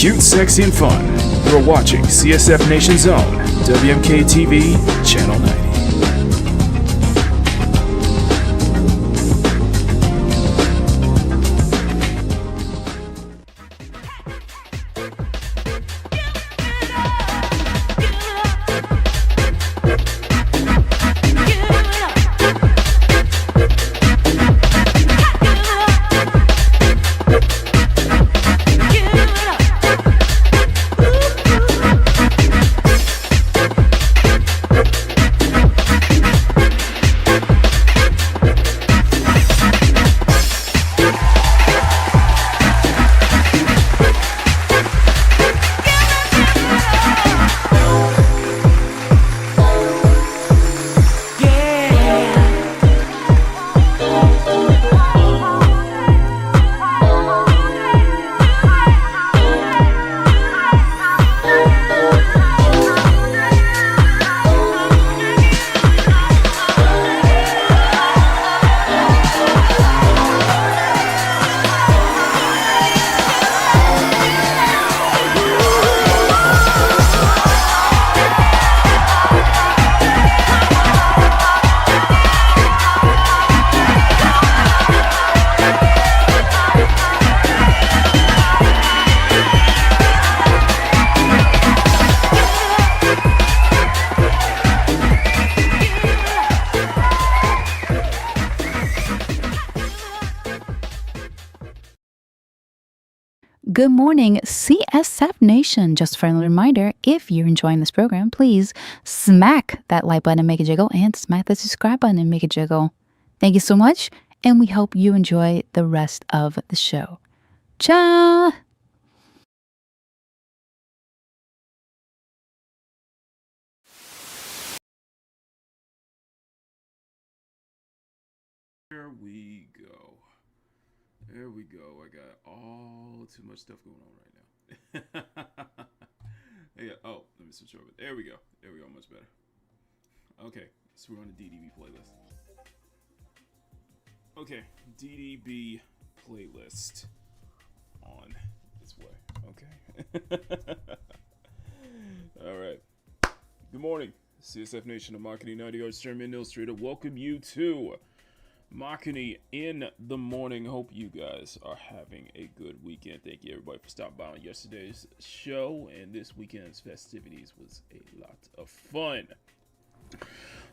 Cute, sexy, and fun. You're watching CSF Nation's own WMK TV, Channel 90. Good morning, CSF Nation. Just a friendly reminder, if you're enjoying this program, please smack that like button and make it jiggle, and smack the subscribe button and make it jiggle. Thank you so much, and we hope you enjoy the rest of the show. Cha! There we go. There we go. I got all too much stuff going on right now. Yeah. Oh, let me switch over. There we go. There we go. Much better. Okay. So we're on the DDB playlist. Okay. DDB playlist on its way. Okay. All right. Good morning. CSF Nation of Makini 90 yards, Sherman Illustrator. Welcome you to Makini in the morning. Hope you guys are having a good weekend. Thank you everybody for stopping by on yesterday's show, and this weekend's festivities was a lot of fun.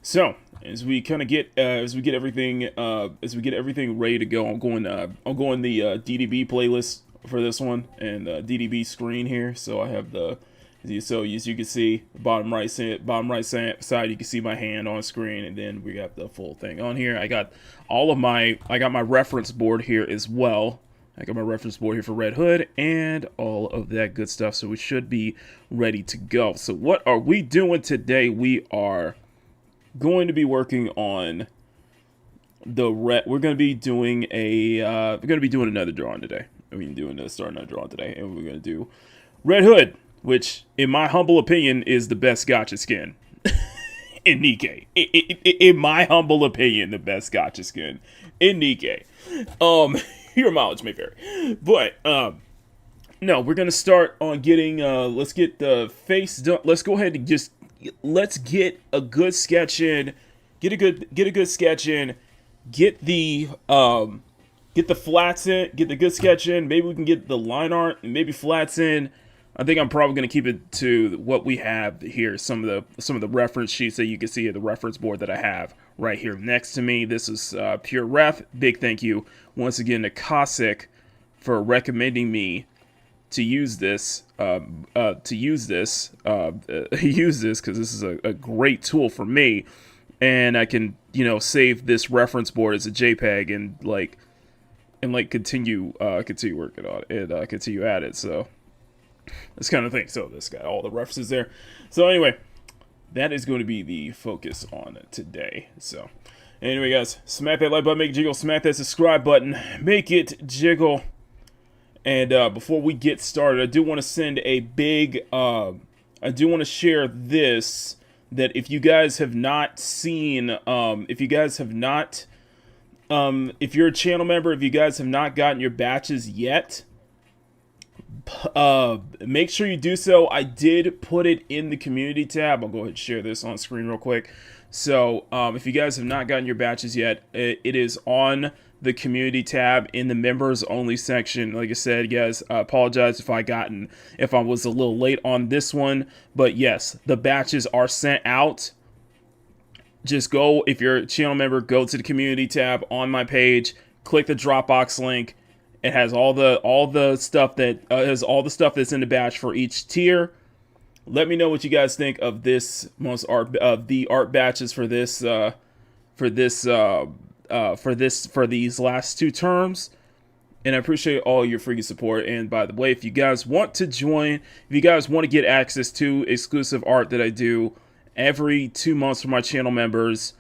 So as we kind of get everything ready to go, I'm going the DDB playlist for this one, and DDB screen here. So I have so as you can see, bottom right side, you can see my hand on screen, and then we got the full thing on here. I got my reference board here as well. I got my reference board here for Red Hood and all of that good stuff. So we should be ready to go. So what are we doing today? We are going to be working on we're going to be doing another drawing today. Start another drawing today, and we're going to do Red Hood, which, in my humble opinion, is the best Gacha skin in Nikke. In my humble opinion, the best Gacha skin in Nikke. Your mileage may vary. But, no, we're going to start on getting, let's get the face done. Let's go ahead and let's get a good sketch in. Get a good sketch in. Get the flats in. Get the good sketch in. Maybe we can get the line art and maybe flats in. I think I'm probably going to keep it to what we have here. Some of the reference sheets that you can see at the reference board that I have right here next to me. This is Pure Ref. Big thank you once again to Cossack for recommending me to use this. Use this because this is a great tool for me, and I can save this reference board as a JPEG and continue working on it and continue at it. So. This kind of thing. So this got all the references there. So anyway, that is going to be the focus on today. So anyway, guys, smack that like button, make it jiggle. Smack that subscribe button, make it jiggle. And before we get started, I do want to send a big. I do want to share this. That if you guys have not seen, if you're a channel member, if you guys have not gotten your batches yet, make sure you do so. I did put it in the community tab. I'll go ahead and share this on screen real quick. So if you guys have not gotten your batches yet, it is on the community tab in the members only section. Like I said, guys, I apologize if I was a little late on this one, but yes, the batches are sent out. Just go, if you're a channel member, go to the community tab on my page, click the Dropbox link. It has all the stuff that has all the stuff that's in the batch for each tier. Let me know what you guys think of this the art batches for these last two terms. And I appreciate all your freaking support. And by the way, if you guys want to join, if you guys want to get access to exclusive art that I do every 2 months for my channel members,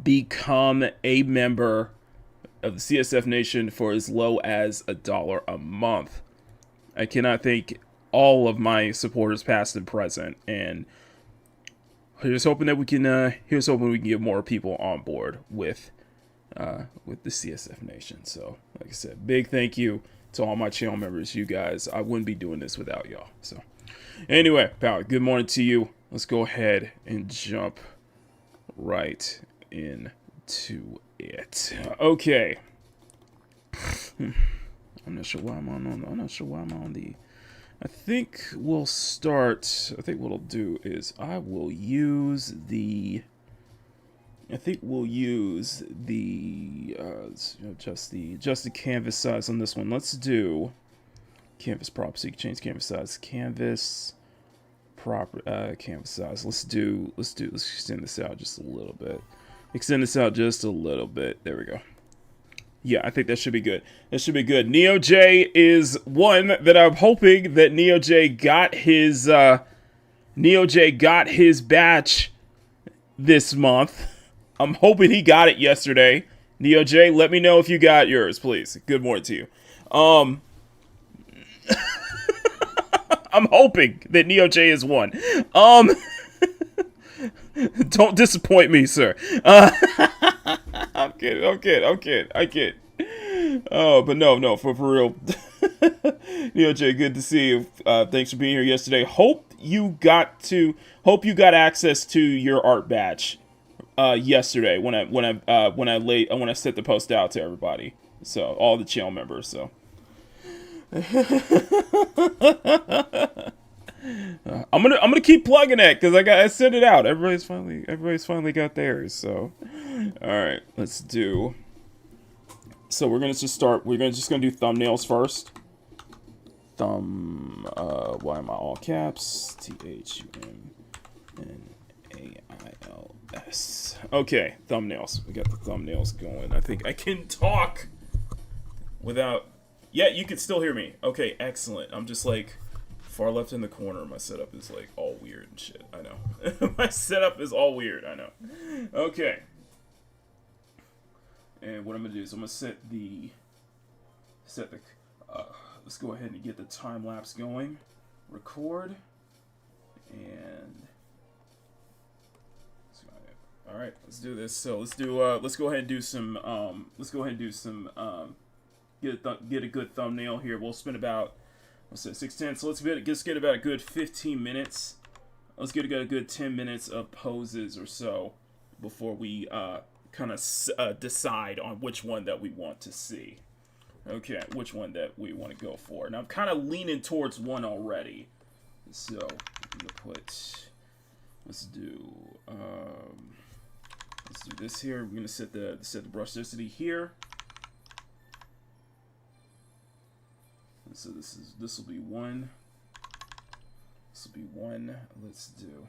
become a member of the CSF Nation for as low as $1 a month. I cannot thank all of my supporters, past and present, and here's hoping that we can get more people on board with the CSF Nation. So, like I said, big thank you to all my channel members. You guys, I wouldn't be doing this without y'all. So, anyway, pal, good morning to you. Let's go ahead and jump right into it. Okay. I'm not sure why I'm on the. I think we'll start. I think what I'll do is I will use the. Just the canvas size on this one. Let's do canvas prop. So you can change canvas size. Canvas size. Let's extend this out just a little bit. There we go. Yeah, I think that should be good. Neo J is one that I'm hoping that Neo J got his batch this month. I'm hoping he got it yesterday. Neo J, let me know if you got yours, please. Good morning to you. I'm hoping that Neo J is one. Don't disappoint me, sir. I'm kidding. Oh, but no, for real. Neo J, good to see you. Thanks for being here yesterday. Hope you got access to your art batch yesterday when I sent the post out to everybody. So all the channel members. So. I'm gonna keep plugging that because I sent it out. Everybody's finally got theirs. So, all right, let's do. So we're gonna just start. We're just gonna do thumbnails first. Why am I all caps? THUMNAILS. Okay, thumbnails. We got the thumbnails going. I think I can talk without. Yeah, you can still hear me. Okay, excellent. I'm just like far left in the corner. My setup is like all weird and shit. I know. My setup is all weird. I know. Okay. And what I'm gonna do is I'm gonna let's go ahead and get the time lapse going. Record. And all right, let's do this. So let's go ahead and do some get a good thumbnail here. We'll spend about 6:10. So let's get about a good 15 minutes. Let's get a good 10 minutes of poses or so before we kind of decide on which one that we want to see. Okay, which one that we want to go for. And I'm kind of leaning towards one already. So I'm gonna let's do this here. We're gonna set the brush density here. So this will be one. Let's do.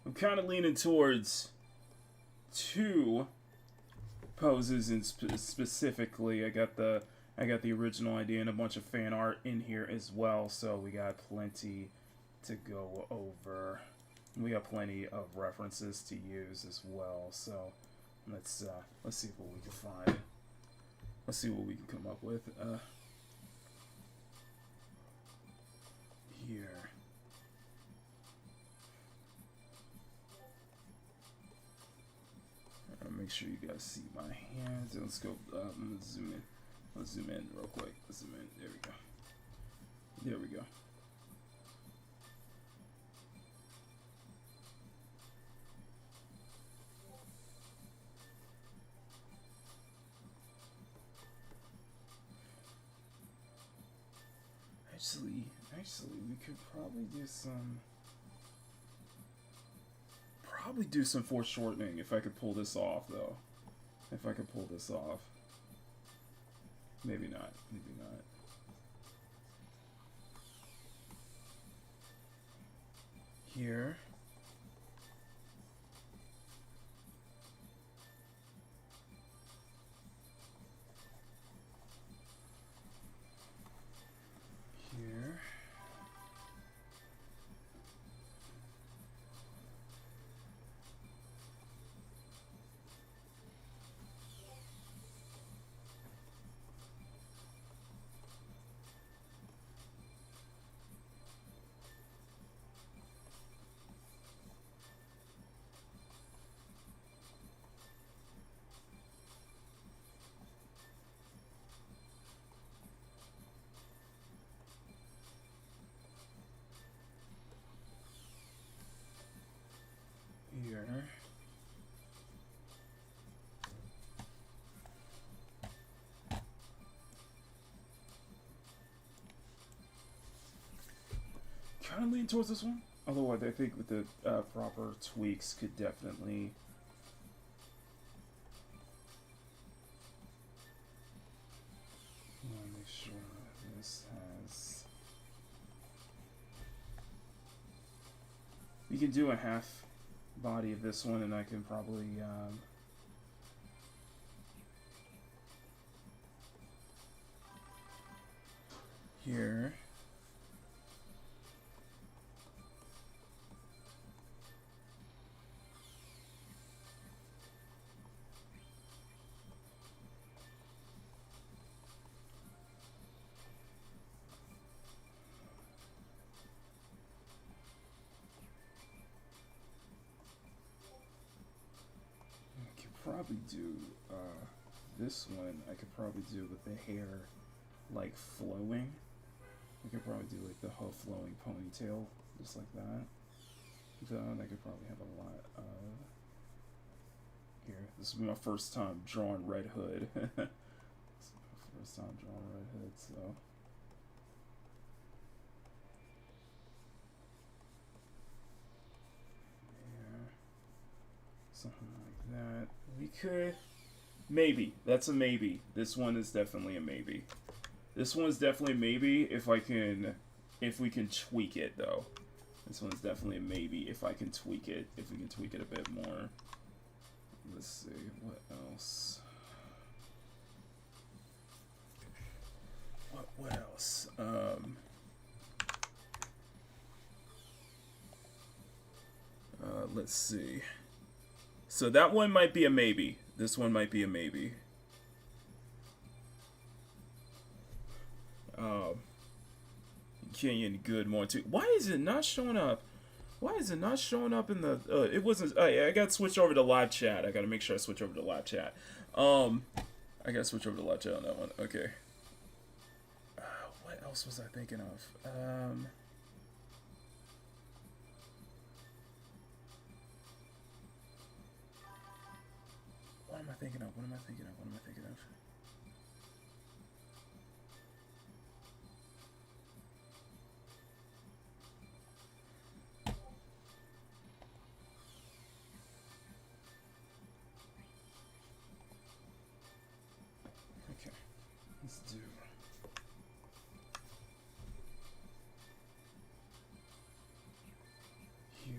I'm kind of leaning towards two poses, and specifically, I got the original idea and a bunch of fan art in here as well. So we got plenty to go over. We got plenty of references to use as well. So let's see what we can find. Let's see what we can come up with here. Make sure you guys see my hands. Let's go. I'm gonna zoom in. Let's zoom in real quick. Let's zoom in. There we go. There we go. Actually, we could probably do some foreshortening if I could pull this off, though. If I could pull this off. Maybe not. Maybe not. Here. Here. Here. Kind of lean towards this one. Although I think with the proper tweaks could definitely... I want to make sure this has... We can do a half body of this one, and I can probably here. Probably do this one. I could probably do with the hair like flowing. I could probably do like the whole flowing ponytail just like that. Then I could probably have a lot of here. This is my first time drawing Red Hood. First time drawing Red Hood, so yeah, something like that. We could maybe. That's a maybe. This one is definitely a maybe. This one's definitely a maybe if we can tweak it though. This one's definitely a maybe if I can tweak it. If we can tweak it a bit more. Let's see what else. What else? Let's see. So that one might be a maybe. This one might be a maybe. Kenyan, good morning too. Why is it not showing up? Why is it not showing up in the? It wasn't. I got to switch over to live chat. I got to make sure I switch over to live chat. I got to switch over to live chat on that one. Okay. What else was I thinking of? What am I thinking of? What am I thinking of? What am I thinking of? Okay, let's do. Here.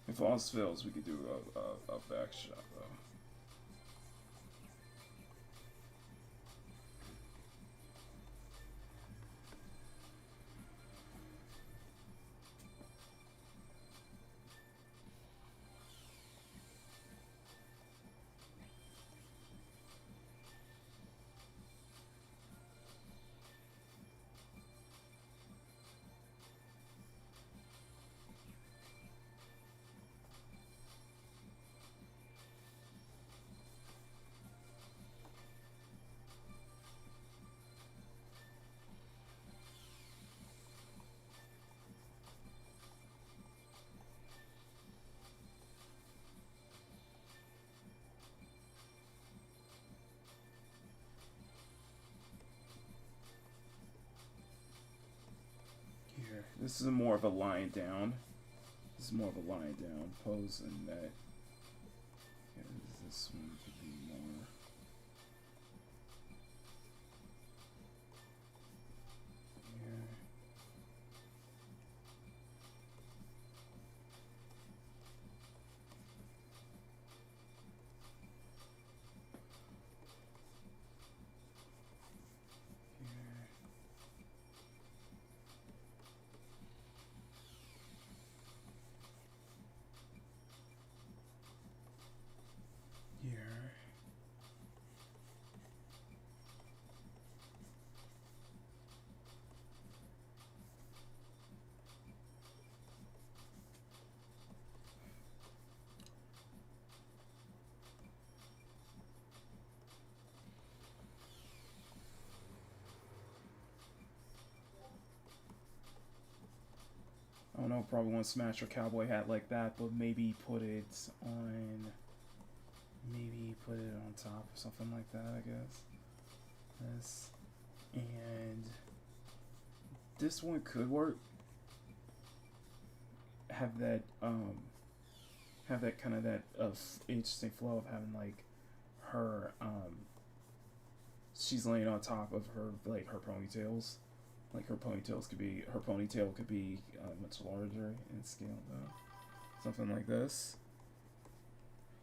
If all else fails, we could do a back shot though. This is more of a lying down. This is more of a lying down pose than that. This one could be more. I don't know, probably want to smash your cowboy hat like that, but maybe put it on. Maybe put it on top or something like that, I guess. This. And this one could work. Have that kind of that interesting flow of having like her she's laying on top of her like her ponytails. Like her ponytail could be much larger in scale though. Something like this.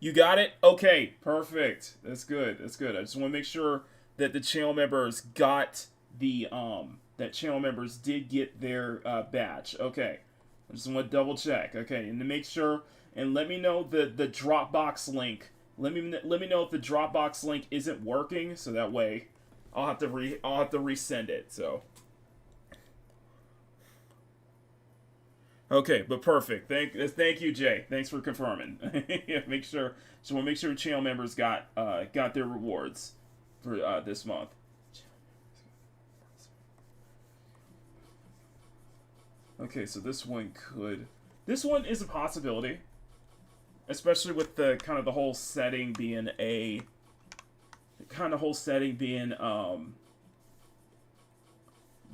You got it? Okay, perfect. That's good. That's good. I just want to make sure that the channel members got the that channel members did get their badge. Okay. I just want to double check. Okay, and to make sure, and let me know the Dropbox link. Let me know if the Dropbox link isn't working, so that way I'll have to resend it. So. Okay, but perfect. Thank you, Jay. Thanks for confirming. Yeah, make sure. So we'll make sure channel members got their rewards for this month. Okay, so this one is a possibility, especially with the kind of the whole setting being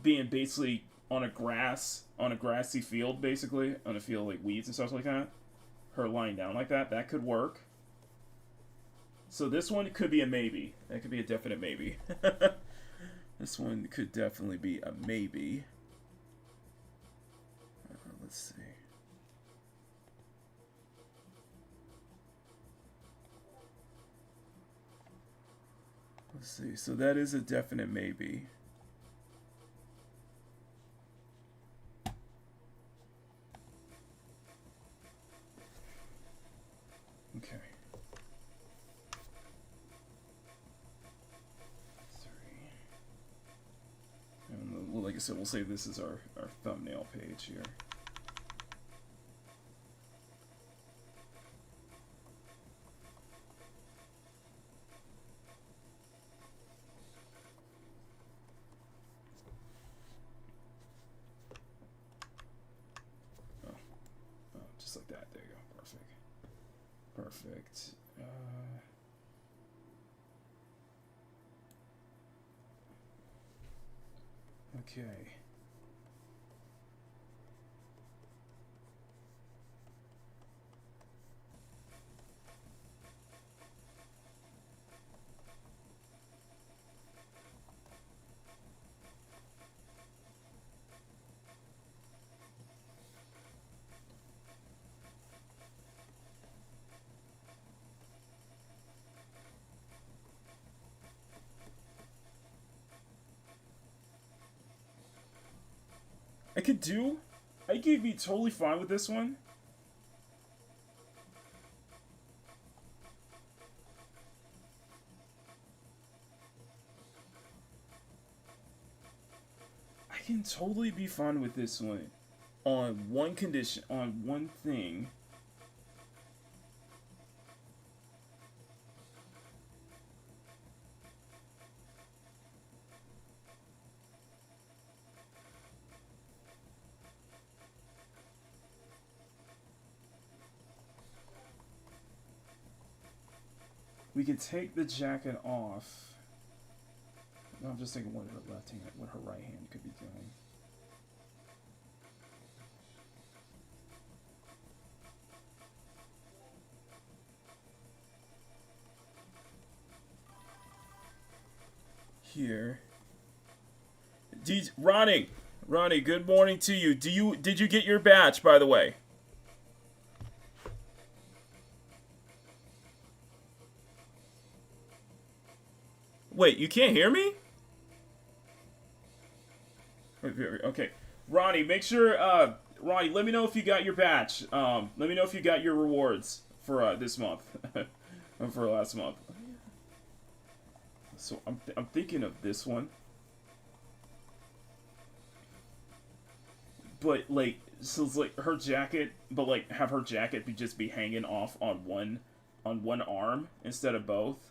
being basically on a grassy field, basically on a field like weeds and stuff like that. Her lying down like that could work. So this one could be a maybe. That could be a definite maybe. This one could definitely be a maybe. Let's see. Let's see. So that is a definite maybe. Okay. 3. And well, like I said, we'll say this is our thumbnail page here. Just like that. There you go. Perfect. Okay. I could be totally fine with this one. I can totally be fine with this one on one condition, on one thing. We could take the jacket off. No, I'm just thinking what her right hand could be doing. here. Ronnie, good morning to you. Did you get your batch, by the way? Wait, you can't hear me? Okay. Ronnie, make sure, Ronnie, let me know if you got your batch. Let me know if you got your rewards for, this month. For last month. So, I'm thinking of this one. But, like, so it's like her jacket, but, like, have her jacket just be hanging off on one arm instead of both.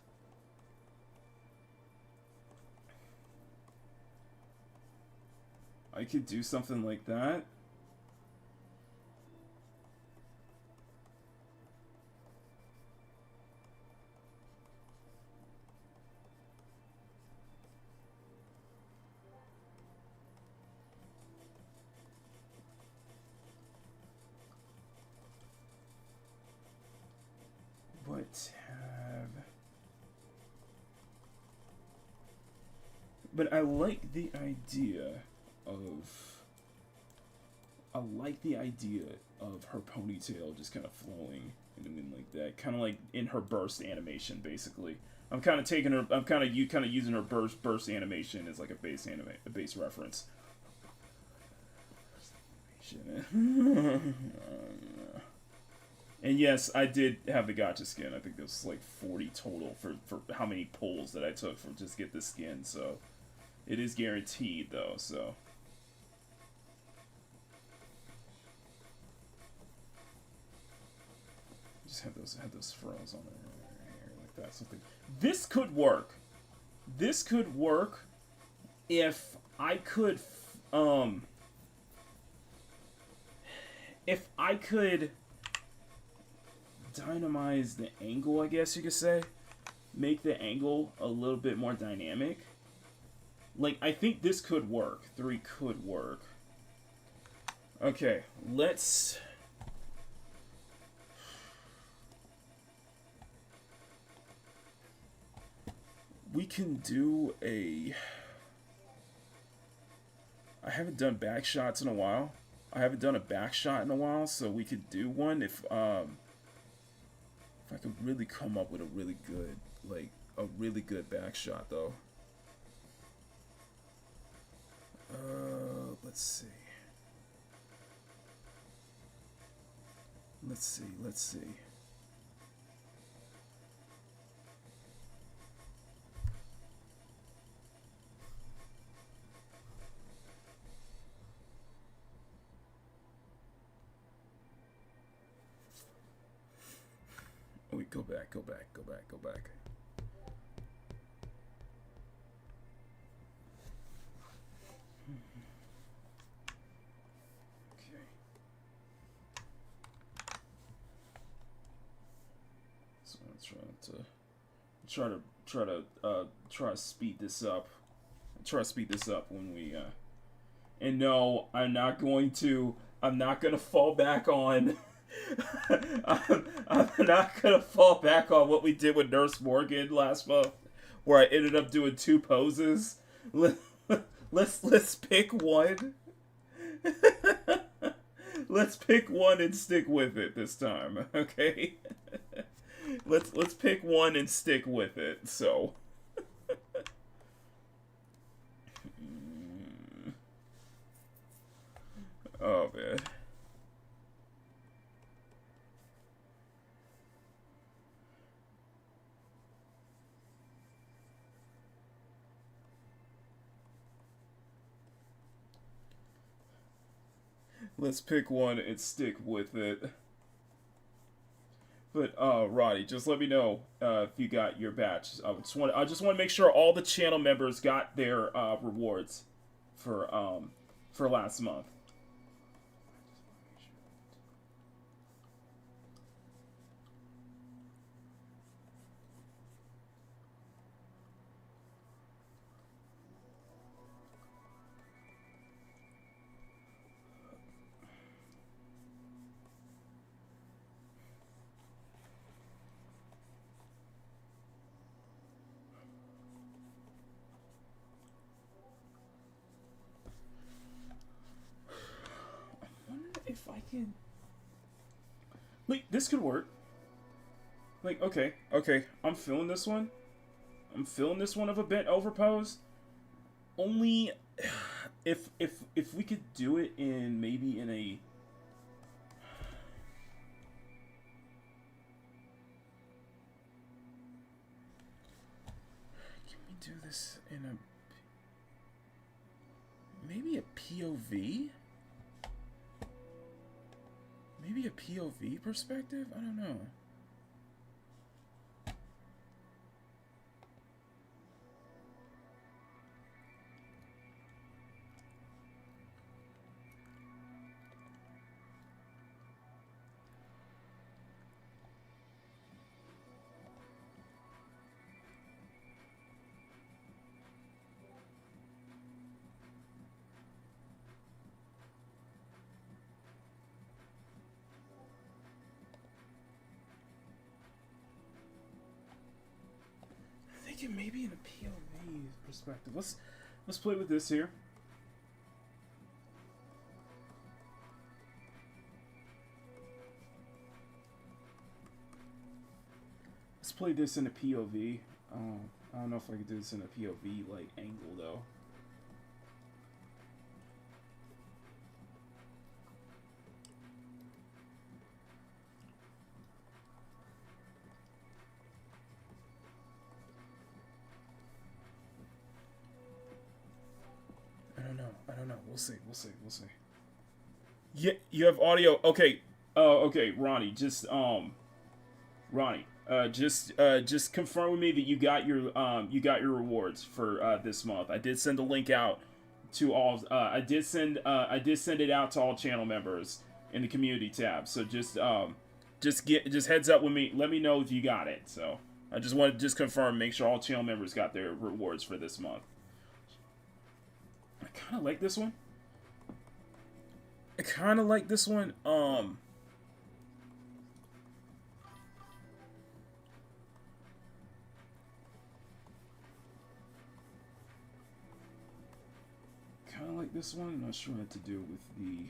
I could do something like that. But I like the idea of her ponytail just kind of flowing in the wind like that, kind of like in her burst animation. Basically, I'm kind of using her burst animation as like a base reference. And yes, I did have the Gacha skin. I think there was like 40 total for how many pulls that I took for just get the skin. So it is guaranteed though. So just have those frills on there like that. Something. This could work. This could work if I could dynamize the angle, I guess you could say. Make the angle a little bit more dynamic. Like, I think this could work. 3 could work. Okay, let's... We can do a... I haven't done back shots in a while. I haven't done a back shot in a while, so we could do one if I could really come up with a really good back shot, though. Let's see. Let's see. Oh, wait, go back. So I'm try to speed this up. When we and no, I'm not gonna fall back on I'm not gonna fall back on what we did with Nurse Morgan last month, where I ended up doing 2 poses. Let's pick one. Let's pick one and stick with it this time, okay? Let's pick one and stick with it. So, oh man. Let's pick one and stick with it. But Roddy, just let me know if you got your batch. I just want to make sure all the channel members got their rewards for last month. thinking, like, this could work. Like, okay, I'm feeling this one. I'm feeling this one of a bent over pose. Only if we could do it in maybe in a can we do this in a maybe a POV? Maybe a POV perspective? I don't know. Thinking maybe in a POV perspective. Let's play with this here. Let's play this in a POV. I don't know if I could do this in a POV like angle though. I don't know. We'll see. Yeah, you have audio. Okay. Okay, Ronnie. Just just confirm with me that you got your rewards for this month. I did send a link out to all. I did send it out to all channel members in the community tab. So just heads up with me. Let me know if you got it. So I just want to just confirm, make sure all channel members got their rewards for this month. I kind of like this one. Kind of like this one. I'm not sure what to do with the.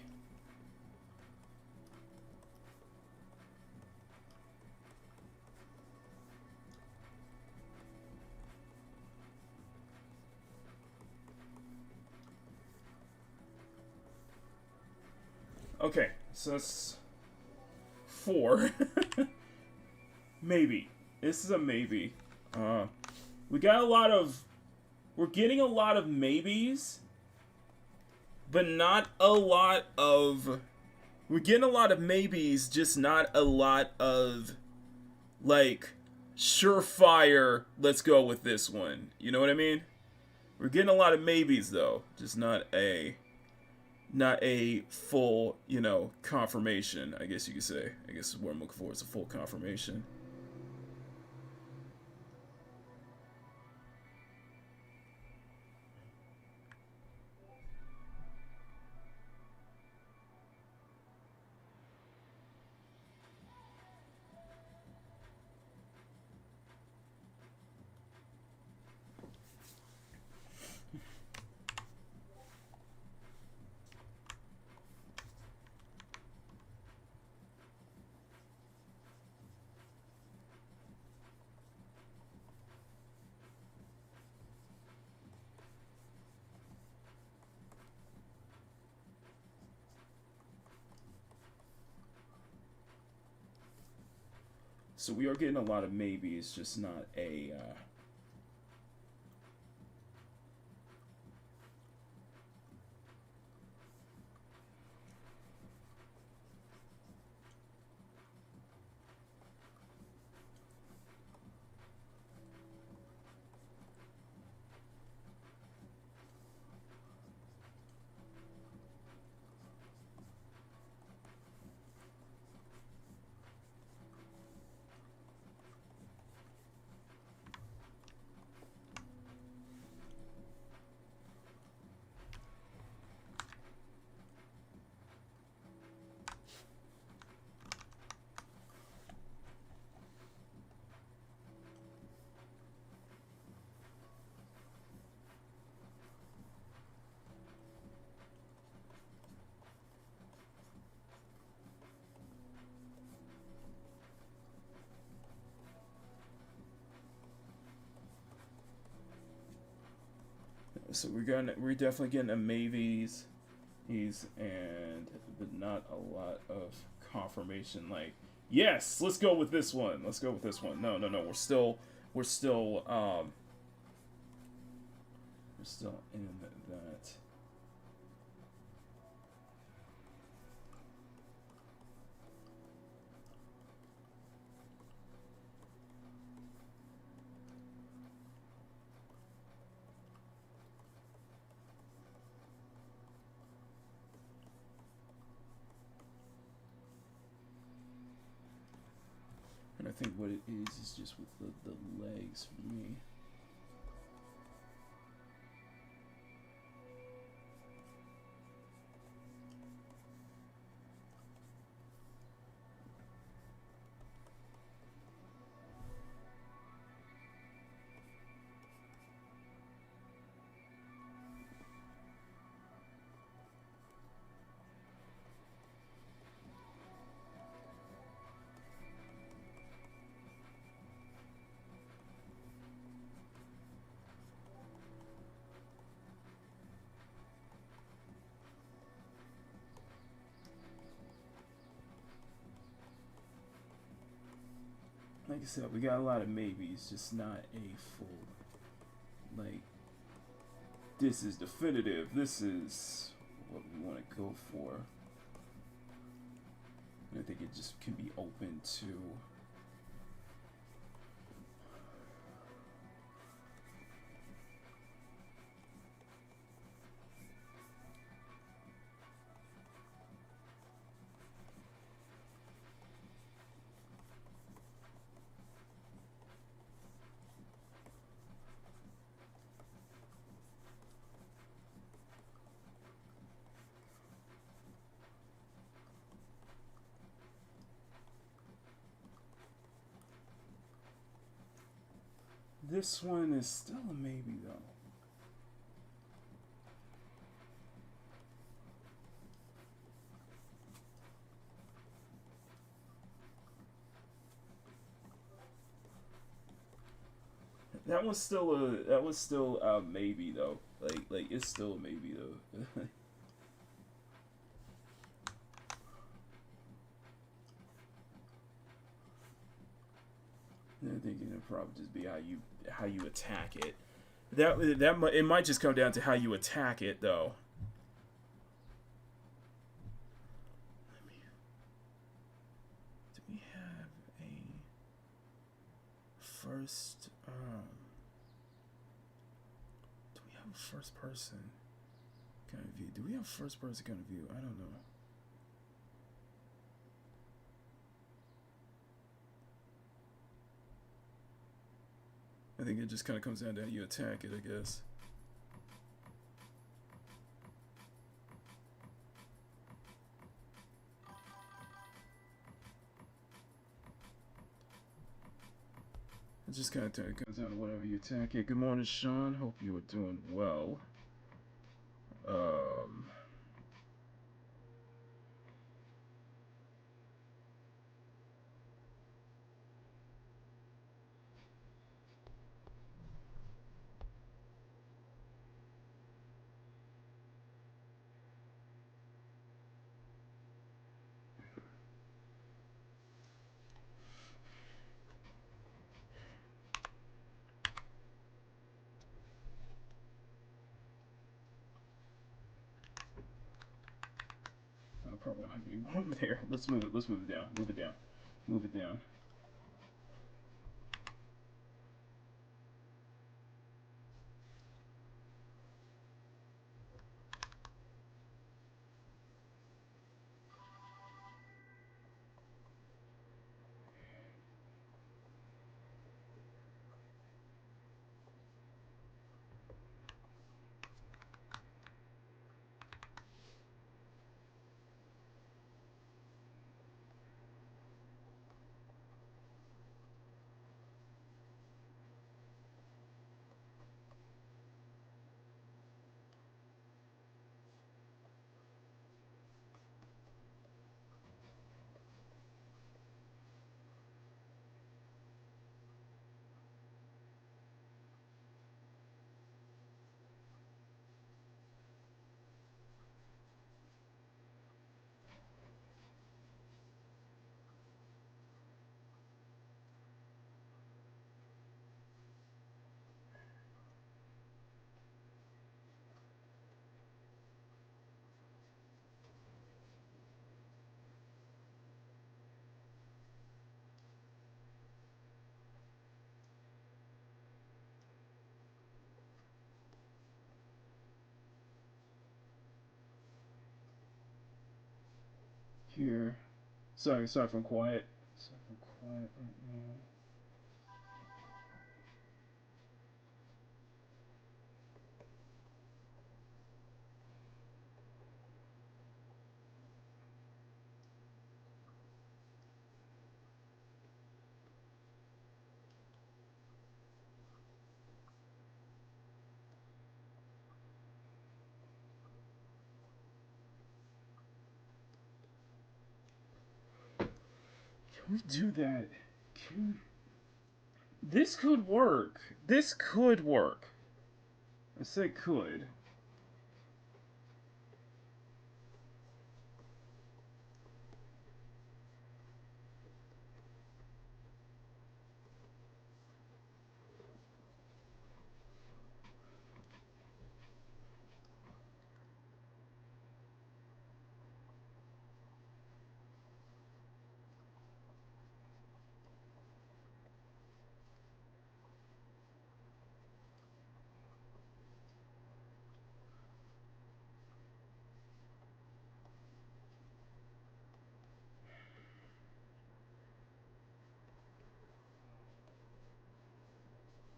Okay, so that's 4. Maybe. This is a maybe. We're getting a lot of maybes, but not a lot of. We're getting a lot of maybes, just not a lot of, like, surefire. Let's go with this one. You know what I mean? We're getting a lot of maybes though, just not a full, confirmation, I guess you could say. I guess is what I'm looking for. It's a full confirmation. So we are getting a lot of maybes, just not a. So we're definitely getting a maybes, and but not a lot of confirmation. Like, yes, let's go with this one. Let's go with this one. No, no, no. We're still we're still in that. And I think what it is just with the legs for me. Like I said, we got a lot of maybes, just not a full, like, this is definitive, this is what we want to go for. And I think it just can be open to this one is still a maybe though. That was still a maybe though. Like it's still a maybe though. I think it'll probably just be how you attack it. It might just come down to how you attack it though. Do we have a first? Do we have a first person kind of view? Do we have first person kind of view? I don't know. I think it just kind of comes down to how you attack it, I guess. It just kind of comes down to whatever you attack it. Good morning, Sean. Hope you are doing well. Probably don't have any room there. Let's move it. Let's move it down. Move it down. Move it down. here. Sorry if I'm quiet. Sorry if I'm quiet right now. Can we do that? Can... This could work. This could work. I said could.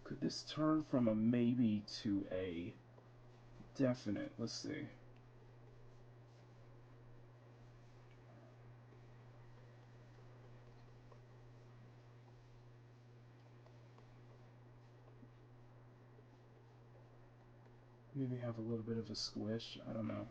Could this turn from a maybe to a definite? Let's see. Maybe have a little bit of a squish. I don't know.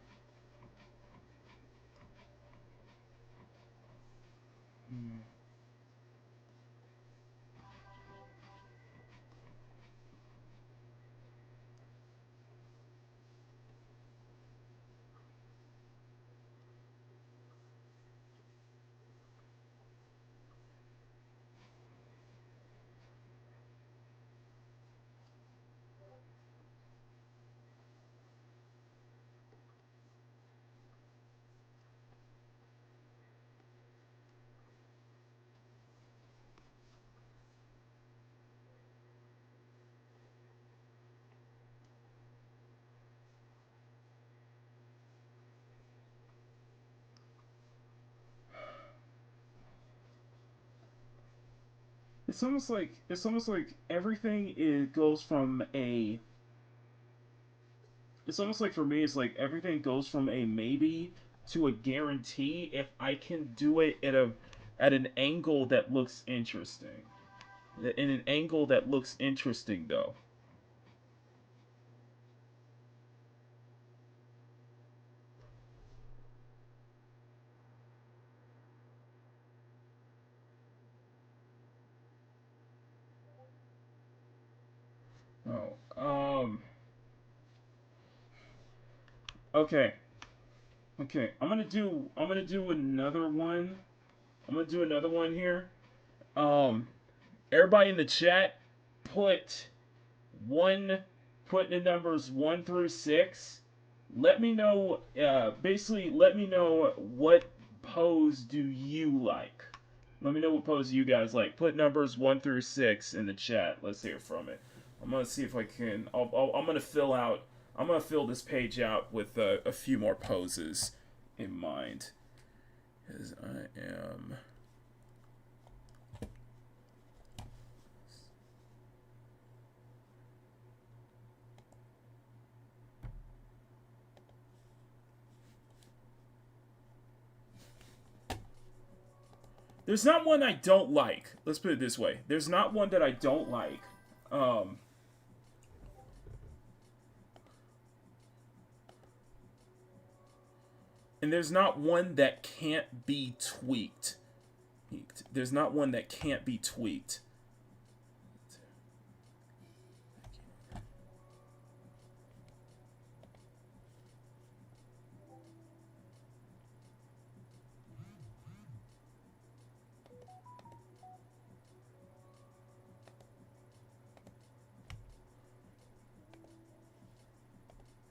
It's almost like everything goes from a. It's almost like for me, it's like everything goes from a maybe to a guarantee if I can do it at an angle that looks interesting. In an angle that looks interesting, though. Oh, okay, okay. I'm gonna do another one. I'm gonna do another one here. Um, everybody in the chat, put one, put the numbers 1 through 6. Let me know. Basically, let me know what pose do you like. Let me know what pose you guys like. Put numbers 1 through 6 in the chat. Let's hear from it. I'm gonna see if I can. I'm gonna fill out. I'm gonna fill this page out with a few more poses in mind, because I am. There's not one I don't like. Let's put it this way. There's not one that I don't like. Um, and there's not one that can't be tweaked. There's not one that can't be tweaked.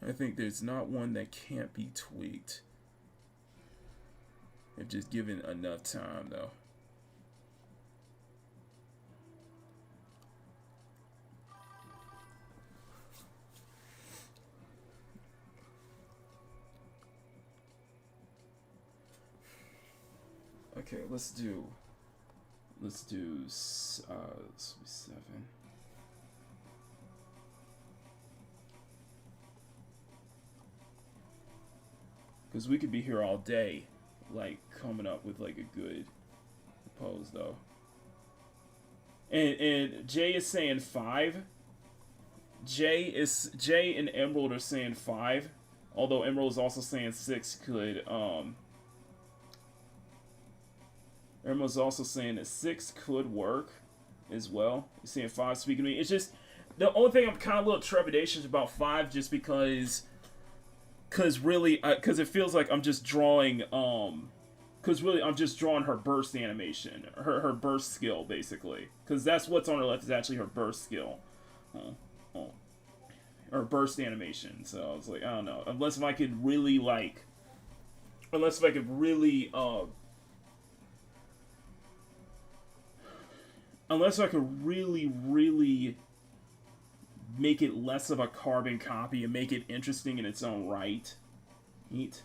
I think there's not one that can't be tweaked. If just given enough time, though. Okay, let's do 7. Because we could be here all day, like, coming up with, like, a good pose, though. And Jay is saying 5. Jay and Emerald are saying 5. Although Emerald is also saying 6 could, Emerald's also saying that 6 could work as well. He's saying 5 speaking to me. It's just, the only thing I'm kind of a little trepidatious about 5 just because really, because it feels like I'm just drawing, because really I'm just drawing her burst animation, her burst skill, basically. Because that's what's on her left is actually her burst skill. Or burst animation. So I was like, I don't know. Unless if I could really, really make it less of a carbon copy and make it interesting in its own right. Neat.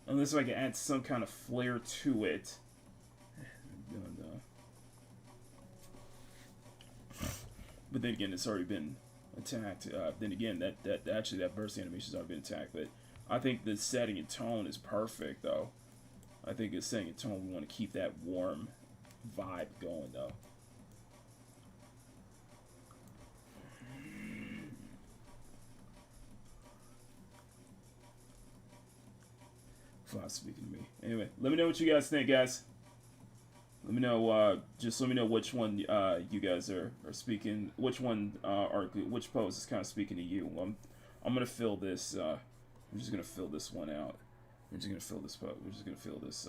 Unless if I can add some kind of flair to it. But then again, it's already been attacked. Then again, that burst animation's already been attacked. But I think the setting and tone is perfect, though. I think it's setting and tone. We want to keep that warm vibe going, though. Five speaking to me. Anyway, let me know what you guys think, guys. Let me know. Just let me know which one you guys are speaking. Which one which pose is kind of speaking to you. I'm gonna fill this. I'm just gonna fill this one out. We're just gonna fill this pose. We're just gonna fill this.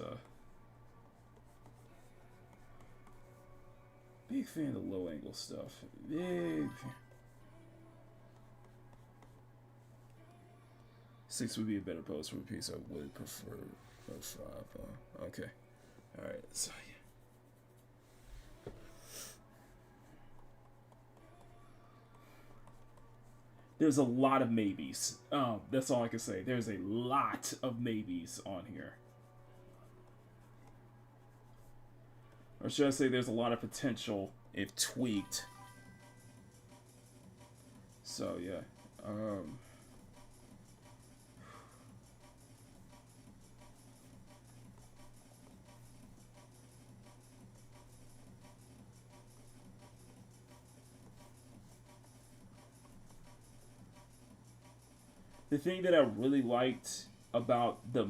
Big fan of the low angle stuff. Big. 6 would be a better pose for a piece. I would prefer 5. Okay. All right. So. There's a lot of maybes. That's all I can say. There's a lot of maybes on here. Or should I say there's a lot of potential if tweaked. So, yeah. The thing that I really liked about the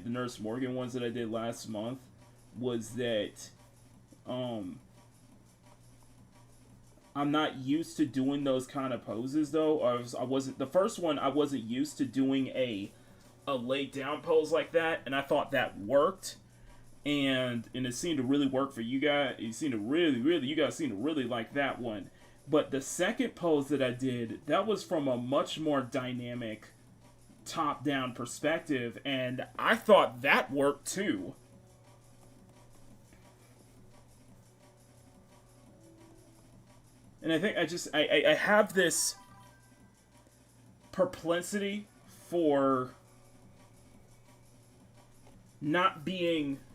Nurse Morgan ones that I did last month was that I'm not used to doing those kind of poses, though. I wasn't the first one. I wasn't used to doing a lay down pose like that, and I thought that worked, and it seemed to really work for you guys. You guys seem to really like that one. But the second pose that I did, that was from a much more dynamic top-down perspective, and I thought that worked too. And I think I have this perplexity for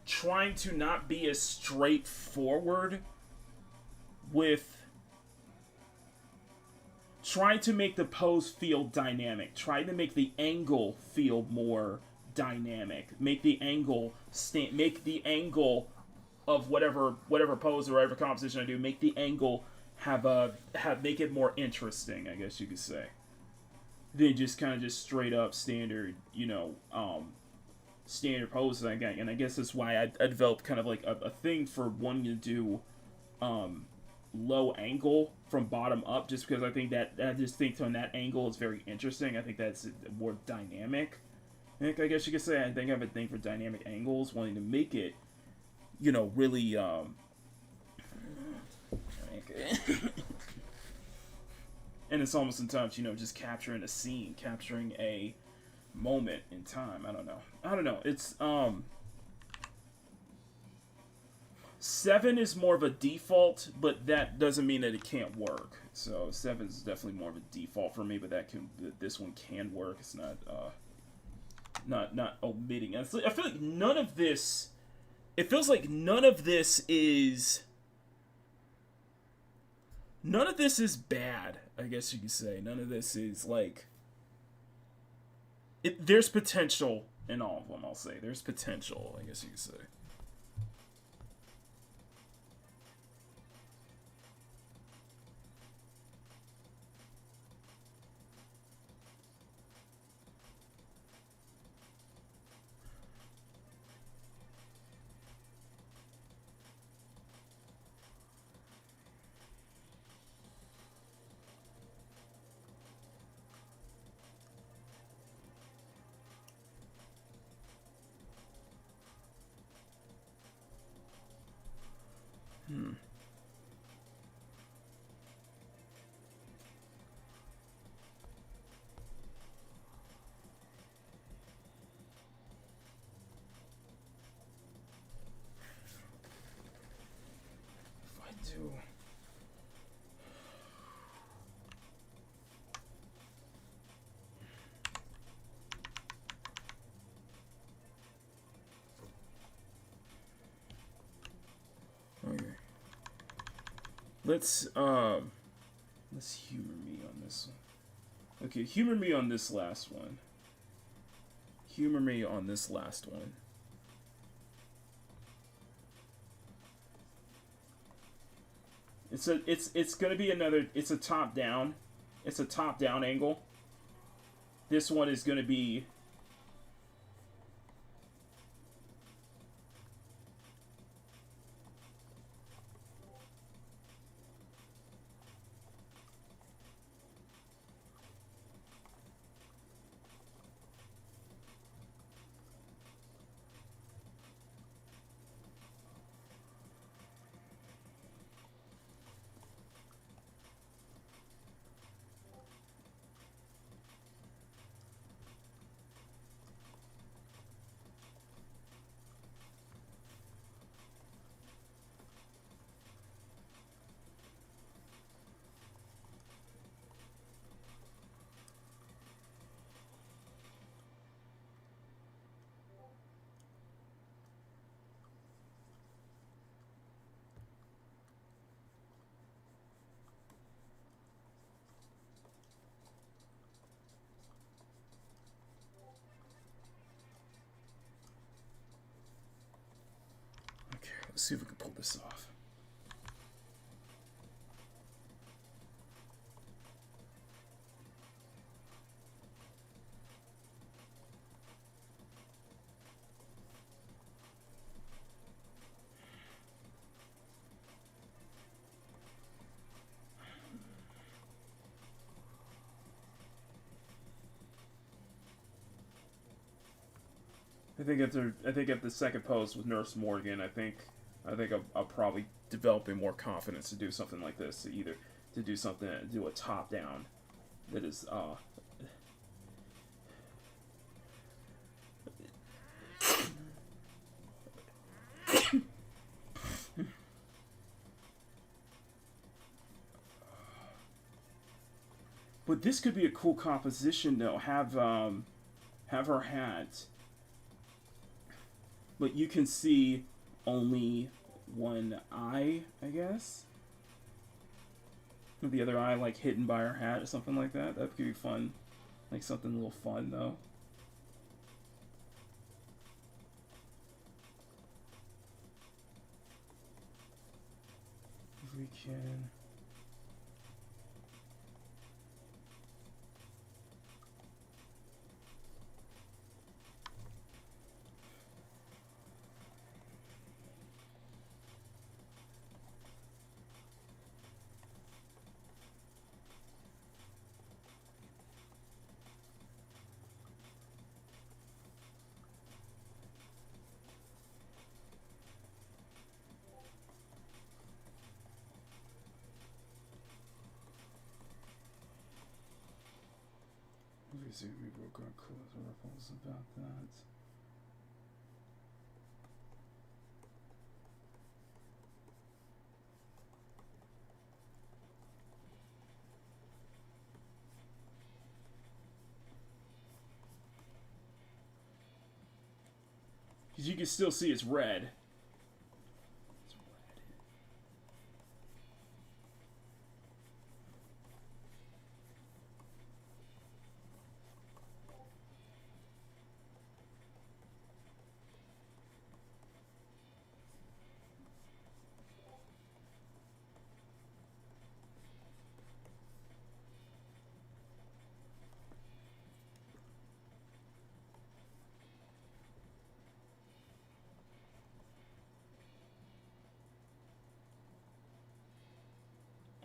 trying to not be as straightforward with trying to make the pose feel dynamic, trying to make the angle feel more dynamic, make the angle of whatever pose or whatever composition I do, make the angle make it more interesting, I guess you could say. Than just kind of just straight up standard, standard poses. And I guess that's why I developed kind of like a thing for wanting to do low angle from bottom up, just because I think that I just think on that angle is very interesting. I think that's more dynamic. I guess you could say I think I have a thing for dynamic angles, wanting to make it, really and it's almost sometimes, just capturing a scene, capturing a moment in time. I don't know. It's 7 is more of a default, but that doesn't mean that it can't work. So 7 is definitely more of a default for me, but this one can work. It's not omitting. I feel like none of this. It feels like none of this is bad. I guess you could say none of this is like. There's potential in all of them. I'll say there's potential. I guess you could say. Okay. Let's humor me on this one. Okay, humor me on this last one. Humor me on this last one. It's gonna be another. It's a top down. It's a top down angle. This one is gonna be. Let's see if we can pull this off. I think at the second post with Nurse Morgan, I think I'll probably developing more confidence to do something like this. To do a top down that is But this could be a cool composition though. Have her hat, but you can see only one eye, I guess. The other eye like hidden by her hat or something like that. That could be fun. Like something a little fun though. If we can. We broke our clothes ruffles about that. Because you can still see it's red.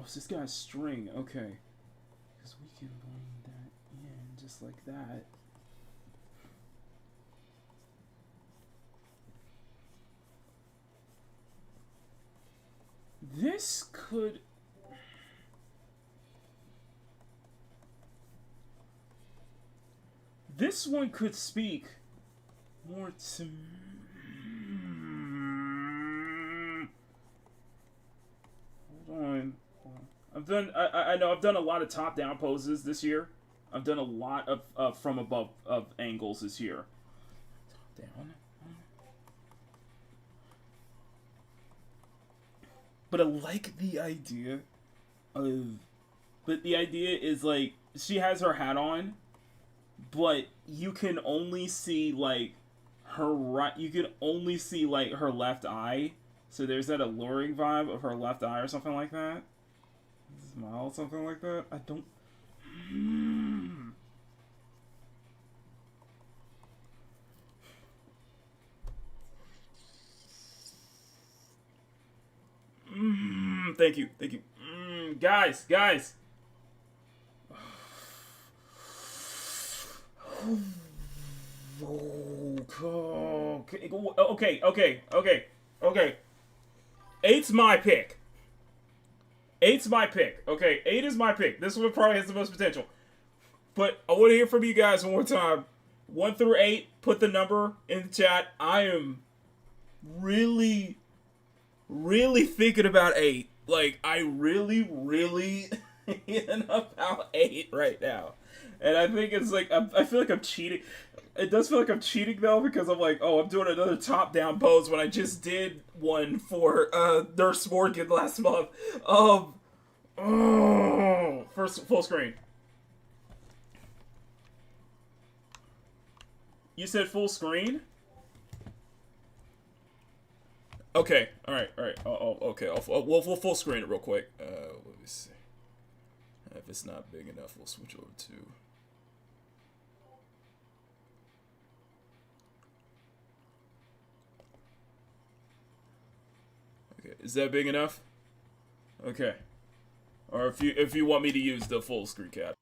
Oh, so this guy's string. Okay. Because we can bring that in just like that. This could... This one could speak more to... Hold on. I know I've done a lot of top-down poses this year. I've done a lot of from above of angles this year. Top down. But I like the idea of... But the idea is, like, she has her hat on, but you can only see, like, her right... You can only see, like, her left eye. So there's that alluring vibe of her left eye or something like that. Smile, something like that. I don't... Thank you. Guys. Okay. Eight's my pick. Okay, 8 is my pick. This one probably has the most potential. But I want to hear from you guys one more time. 1 through 8, put the number in the chat. I am really thinking about 8. Like, I really thinking about 8 right now. And I think it's like, I feel like I'm cheating. It does feel like I'm cheating, though, because I'm like, oh, I'm doing another top-down pose when I just did one for Nurse Morgan last month. First full screen. You said full screen? Okay, alright. Okay, we'll full screen it real quick. Let me see. If it's not big enough, we'll switch over to... Okay, is that big enough? Okay. Or if you want me to use the full screen cap.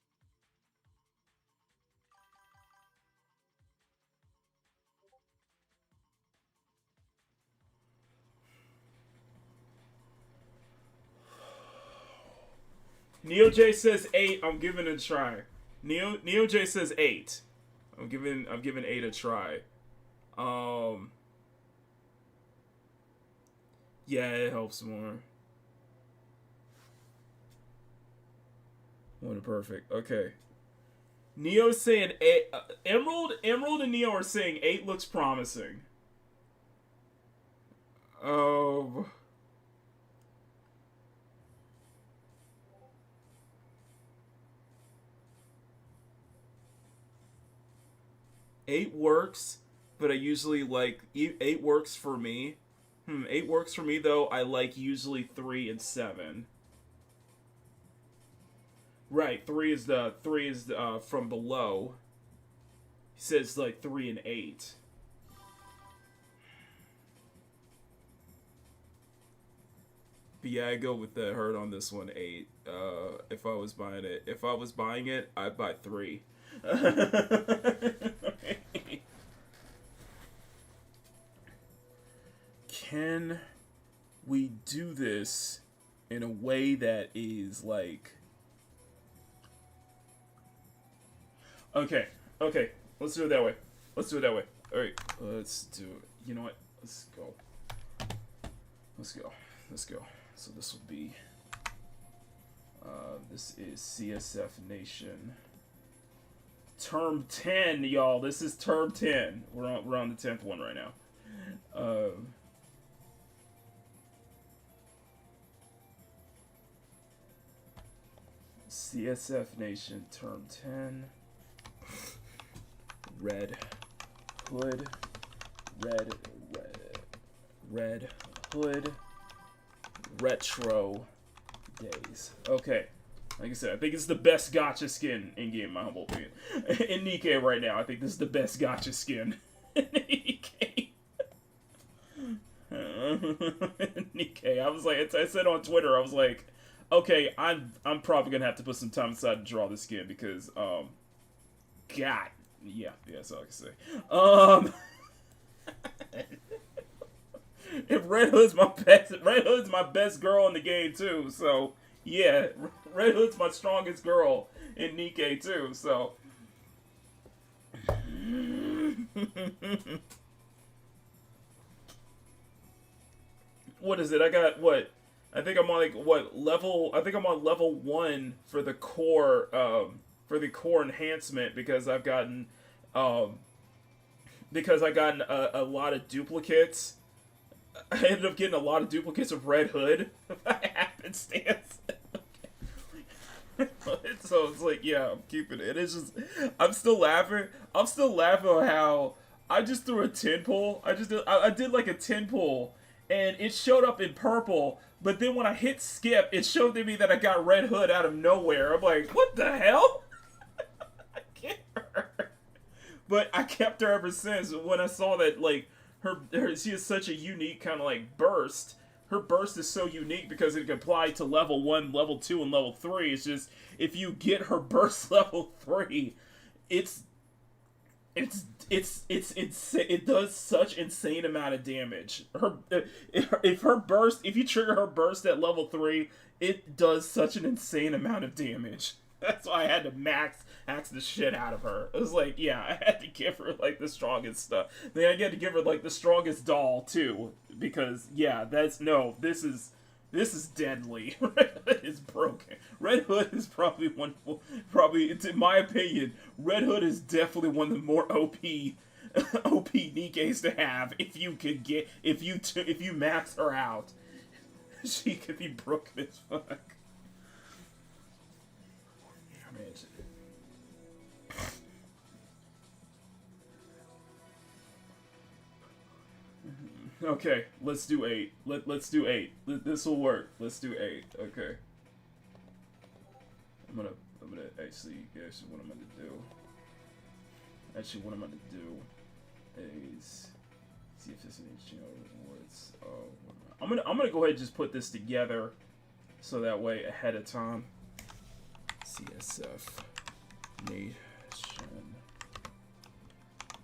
Neo J says 8. I'm giving it a try. Neo J says 8. I'm giving 8 a try. Yeah, it helps more. What a perfect. Okay. Neo's saying 8. Emerald and Neo are saying 8 looks promising. 8 works, but I usually like 8 works for me. 8 works for me though. I like usually 3 and 7. Right, 3 is from below. He says like 3 and 8. But yeah, I go with the hurt on this one, 8. If I was buying it, I'd buy 3. Can we do this in a way that is like... Okay, let's do it that way. Alright, let's do it. You know what? Let's go. So this will be... this is CSF Nation. Term 10, y'all. This is term 10. We're on the 10th one right now. CSF Nation Term 10. Red Hood. Red Hood. Retro Days. Okay. Like I said, I think it's the best gacha skin in game, my humble opinion. In Nikke right now, I think this is the best gacha skin in Nikke. Nikke. I was like, I said on Twitter, I was like, okay, I'm probably gonna have to put some time aside to draw this skin because, God, yeah, that's all I can say. If Red Hood's my best girl in the game too. So yeah, Red Hood's my strongest girl in Nikke too. So what is it? I got what? I think I'm on like what level? I think I'm on level 1 for the core enhancement because I've gotten a lot of duplicates. I ended up getting a lot of duplicates of Red Hood by happenstance. So it's like, yeah, I'm keeping it. It's just, I'm still laughing. I'm still laughing at how I just threw a 10 pull. I did like a 10 pull, and it showed up in purple. But then when I hit skip, it showed to me that I got Red Hood out of nowhere. I'm like, what the hell? I kept her. But I kept her ever since. When I saw that, like, she has such a unique kind of like burst. Her burst is so unique because it can apply to level 1, level 2, and level 3. It's just if you get her burst level 3, it's insane. It does such insane amount of damage. If you trigger her burst at level 3, it does such an insane amount of damage. That's why I had to max the shit out of her. It was like, yeah, I had to give her like the strongest stuff. Then I had to give her like the strongest doll too, because yeah, this is deadly. Red Hood is broken. Red Hood is probably in my opinion, Red Hood is definitely one of the more OP Nikkes to have if you max her out. She could be broken as fuck. Okay, let's do 8. Let's do 8. This will work. Let's do 8. Okay. I'm gonna actually what I'm gonna do. Actually, what I'm gonna do is see if there's any channel rewards. I'm gonna go ahead and just put this together, so that way ahead of time. CSF Nation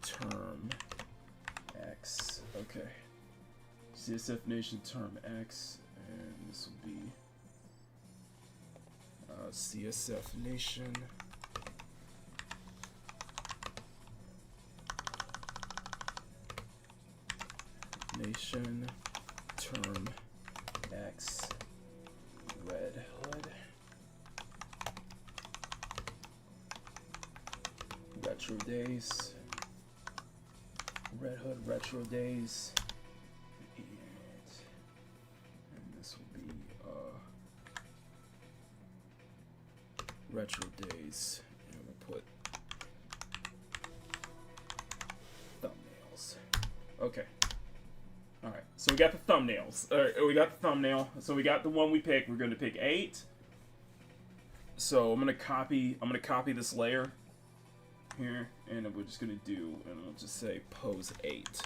Term X. Okay. CSF Nation Term X, and this will be CSF Nation Term X Red Hood Retro Days Red Hood Retro Days. Retro Days, and we'll put thumbnails. Okay. Alright, so we got the thumbnails. Alright, we got the thumbnail. So we got the one we picked. We're gonna pick 8. So I'm gonna copy this layer here, and we're just gonna do, and I'll just say pose 8.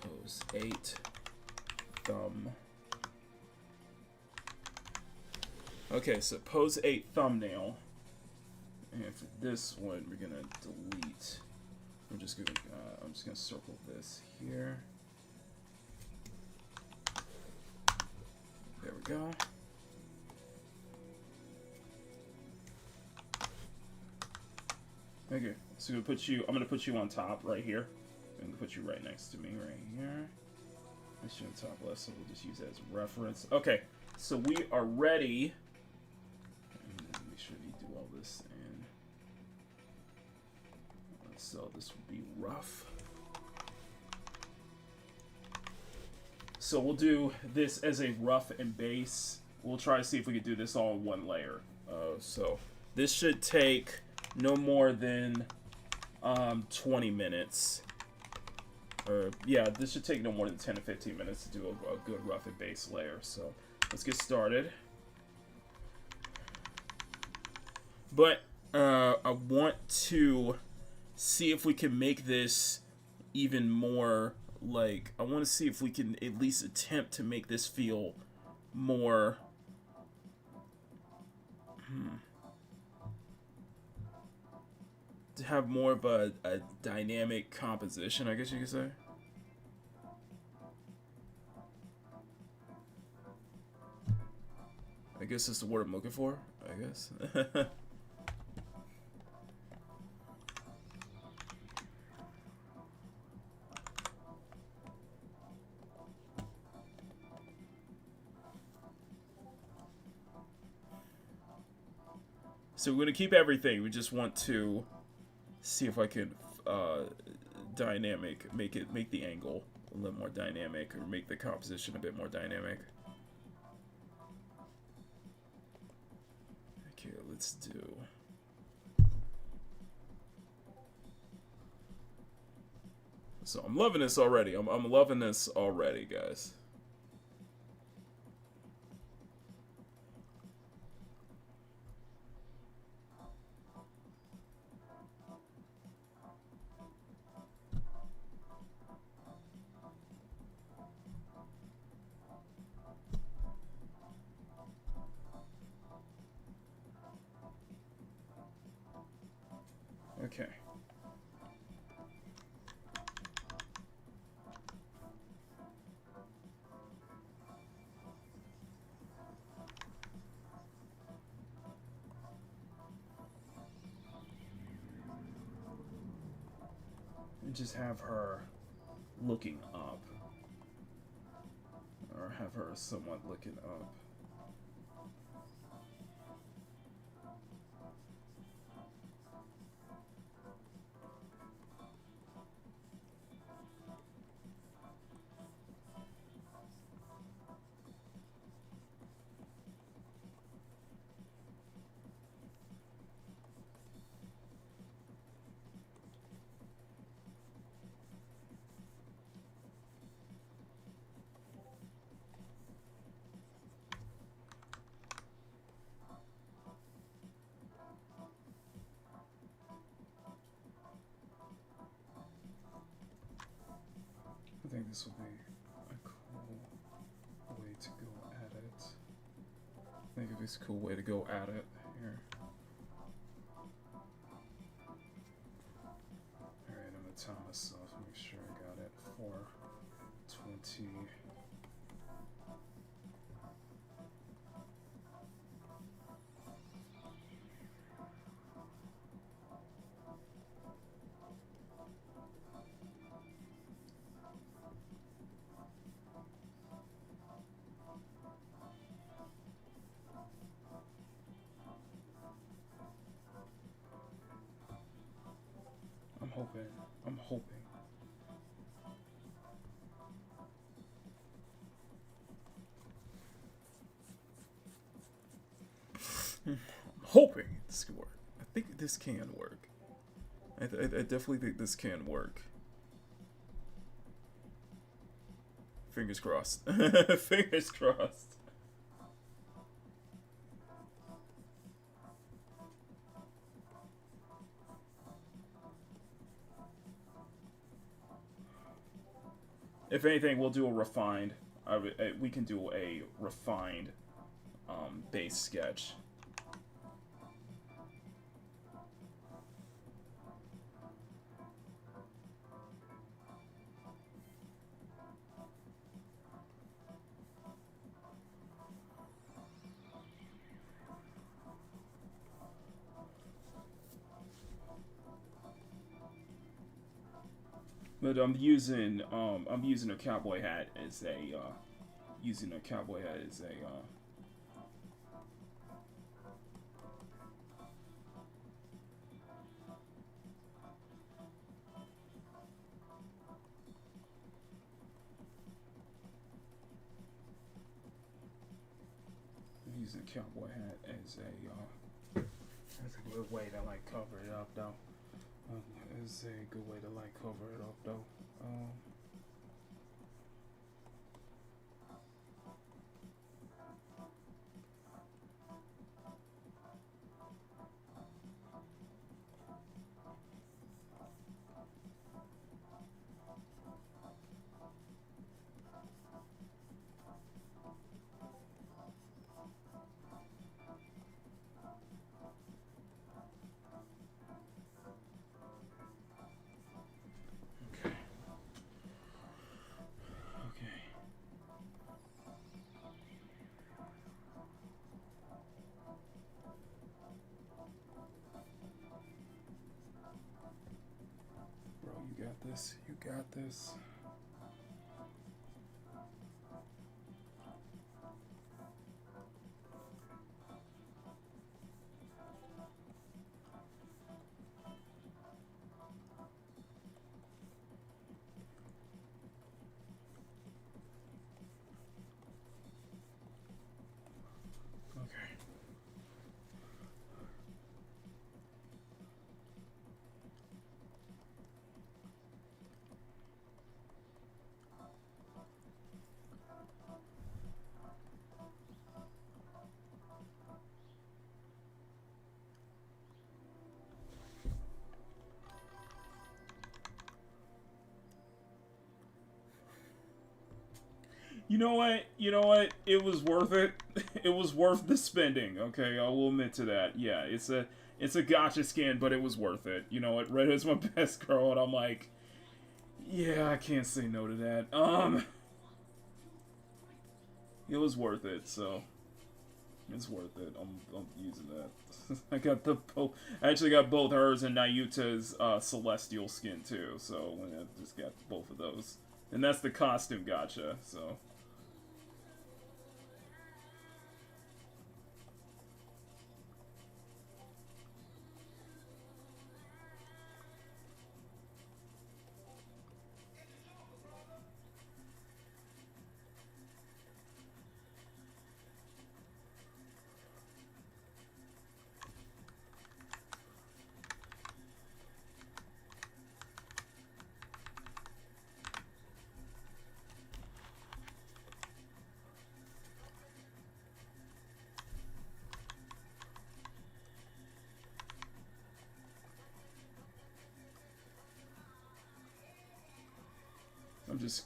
Pose 8 thumb. Okay, so pose 8 thumbnail, and for this one we're gonna delete. I'm just gonna circle this here. There we go. Okay, so I'm gonna put you on top right here. I'm gonna put you right next to me right here. Let's show the top left, so we'll just use that as a reference. Okay, so we are ready. Make sure you do all this, and so this will be rough. So we'll do this as a rough and base. We'll try to see if we can do this all in one layer. So this should take no more than 20 minutes. Or yeah, this should take no more than 10 to 15 minutes to do a good rough and base layer. So let's get started. But I want to see if we can make this even more like, I want to see if we can at least attempt to make this feel more to have more of a dynamic composition, I guess you could say. I guess that's the word I'm looking for, I guess. So we're gonna keep everything. We just want to see if I can make the angle a little more dynamic, or make the composition a bit more dynamic. Okay, let's do. So I'm loving this already. I'm loving this already, guys. Okay. And just have her looking up. Or have her somewhat looking up. I think this will be a cool way to go at it. I think it's a cool way to go at it here. Alright, I'm gonna time myself, make sure I got it. 4:20. I'm hoping. I'm hoping this can work. I think this can work. I definitely think this can work. Fingers crossed. Fingers crossed. If anything, we'll do a refined. We can do a refined base sketch. But I'm using a cowboy hat as a using a cowboy hat as a good way to like cover it up though. Is a good way to like cover it up though. Bro, you got this. You got this. Okay. You know what? You know what? It was worth it. It was worth the spending. Okay, I will admit to that. Yeah, it's a gacha skin, but it was worth it. You know what? Red is my best girl, and I'm like, yeah, I can't say no to that. It was worth it. So it's worth it. I'm using that. I got I actually got both hers and Nayuta's celestial skin too. So I just got both of those, and that's the costume gacha. So. I'm just.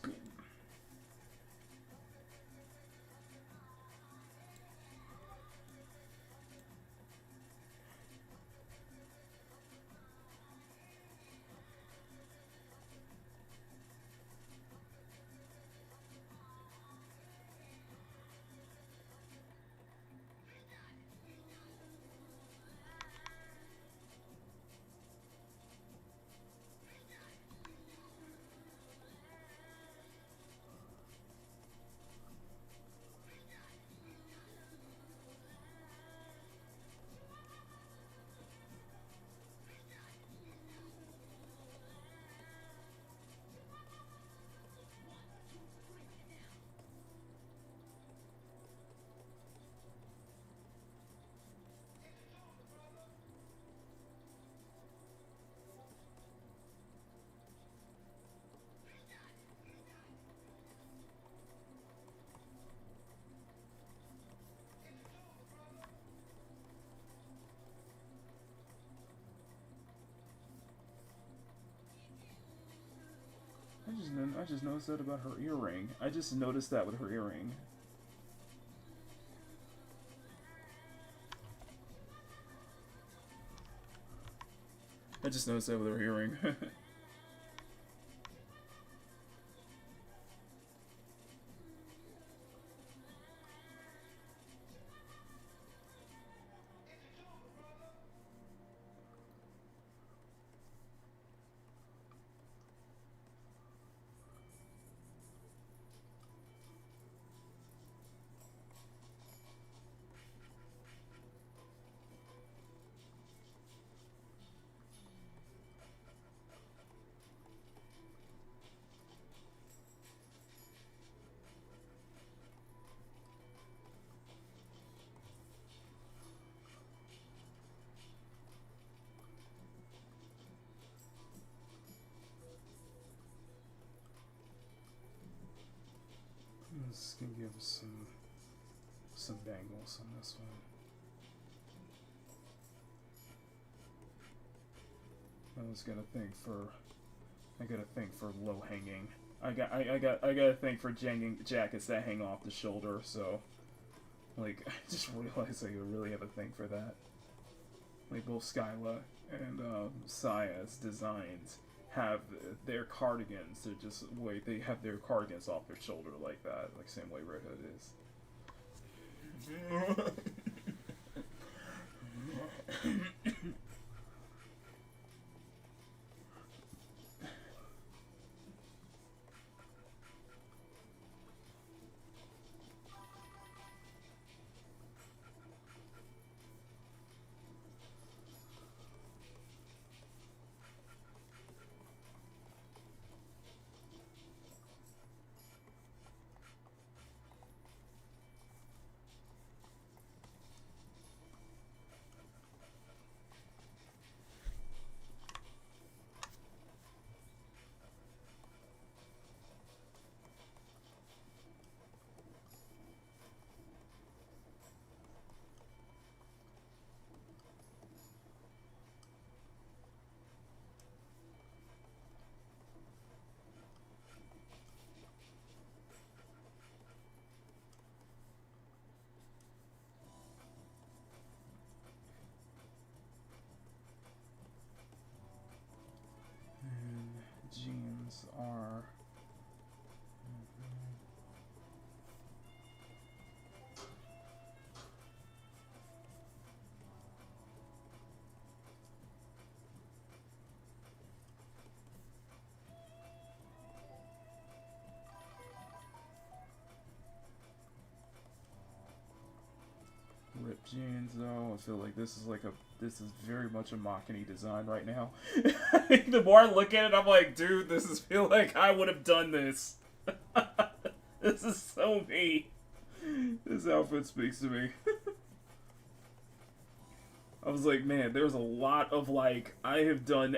I just noticed that about her earring. I just noticed that with her earring. I just noticed that with her earring. Let's give some bangles on this one. I was gonna think for. I gotta think for low hanging. I gotta think for jackets that hang off the shoulder. So, like, I just realized I really have a thing for that. Like both Skyla and Saya's designs have their cardigans. They're just they have their cardigans off their shoulder like that, like same way Red Hood is. Jeans are ripped jeans though. I feel like this is very much a Makini design right now. The more I look at it, I'm like, dude, this is feel like I would have done this. This is so me. This outfit speaks to me. I was like, man, there's a lot of like I've done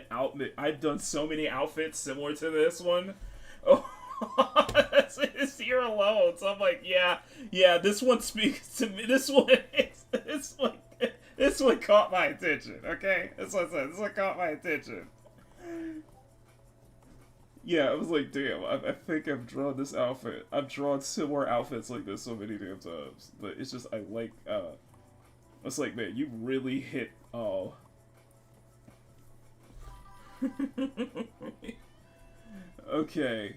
so many outfits similar to this one. Oh, it's here alone. So I'm like, yeah, this one speaks to me. This one caught my attention. Okay, that's what I said. This one caught my attention. Yeah, I was like, damn, I think I've drawn this outfit. I've drawn similar outfits like this so many damn times. But it's just, I like, it's like, man, you really hit, oh. Okay.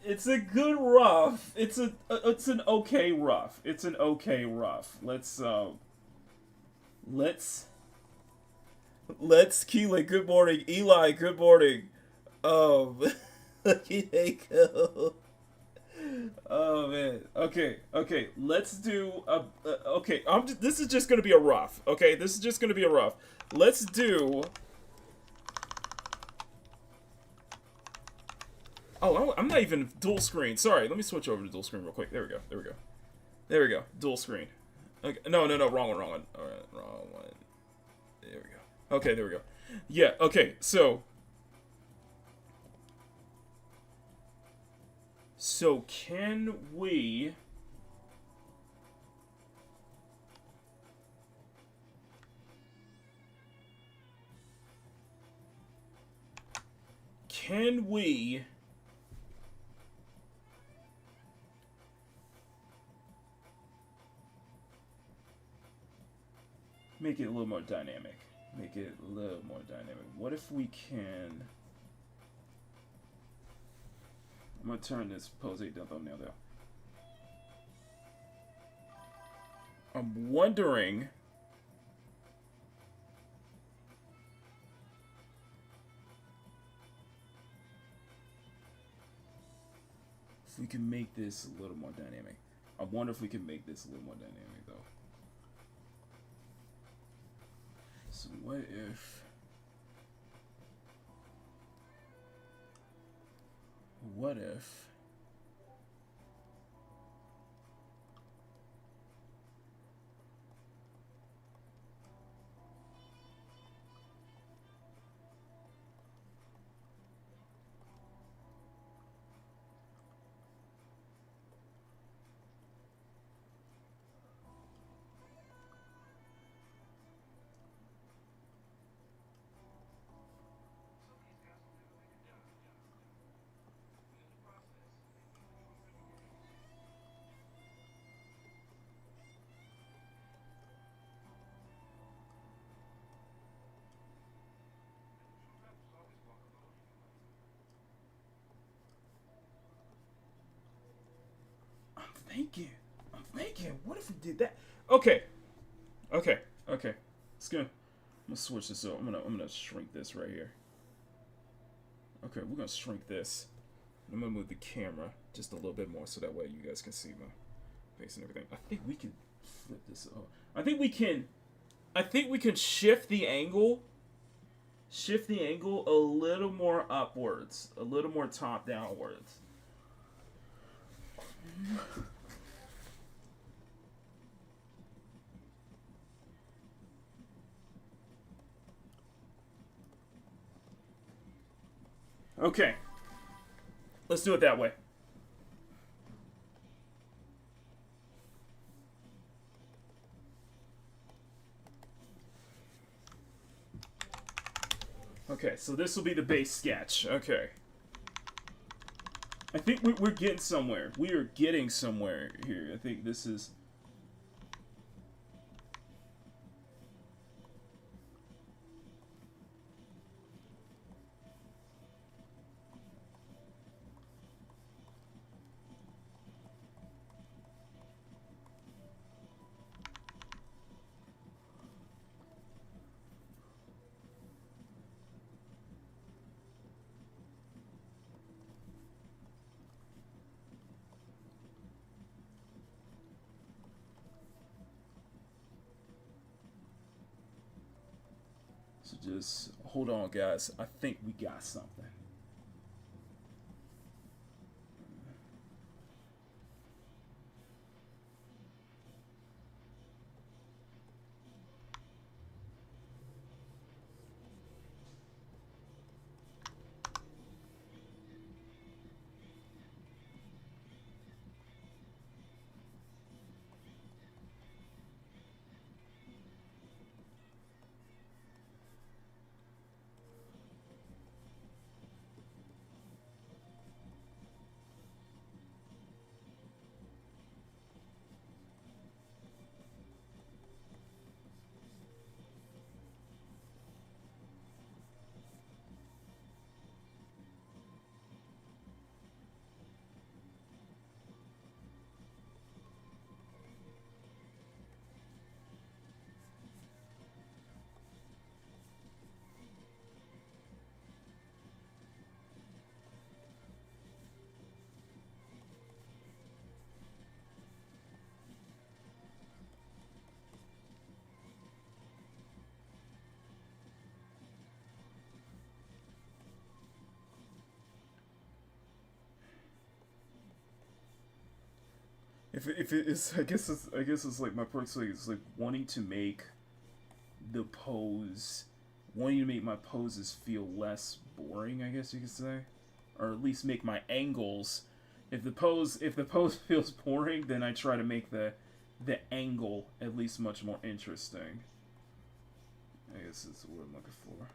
It's a good rough. It's an okay rough. It's an okay rough. Let's Keelan, good morning. Eli, good morning. They go. Oh man. Okay. Let's do okay. This is just gonna be a rough. Okay, this is just gonna be a rough. Let's do. Oh, I'm not even dual screen. Sorry, let me switch over to dual screen real quick. There we go. Dual screen. Okay. No, wrong one. All right, wrong one. There we go. Okay, there we go. Yeah. Okay. So can we? Can we? Make it a little more dynamic. What if we can? I'm gonna turn this pose 8 thumbnail though. I'm wondering if we can make this a little more dynamic. I wonder if we can make this a little more dynamic though. So what if? I'm thinking. What if we did that? Okay. It's good. I'm gonna switch this up. I'm gonna shrink this right here. Okay, we're gonna shrink this. I'm gonna move the camera just a little bit more so that way you guys can see my face and everything. I think we can flip this up. I think we can shift the angle. Shift the angle a little more upwards, a little more top downwards. Okay. Let's do it that way. Okay, so this will be the base sketch. Okay. I think we're getting somewhere. We are getting somewhere here. I think this is... So just hold on, guys. I think we got something. If it is, I guess it's like my personal, it's like wanting to make the pose, wanting to make my poses feel less boring, I guess you could say, or at least make my angles. If the pose feels boring, then I try to make the angle at least much more interesting. I guess that's what I'm looking for.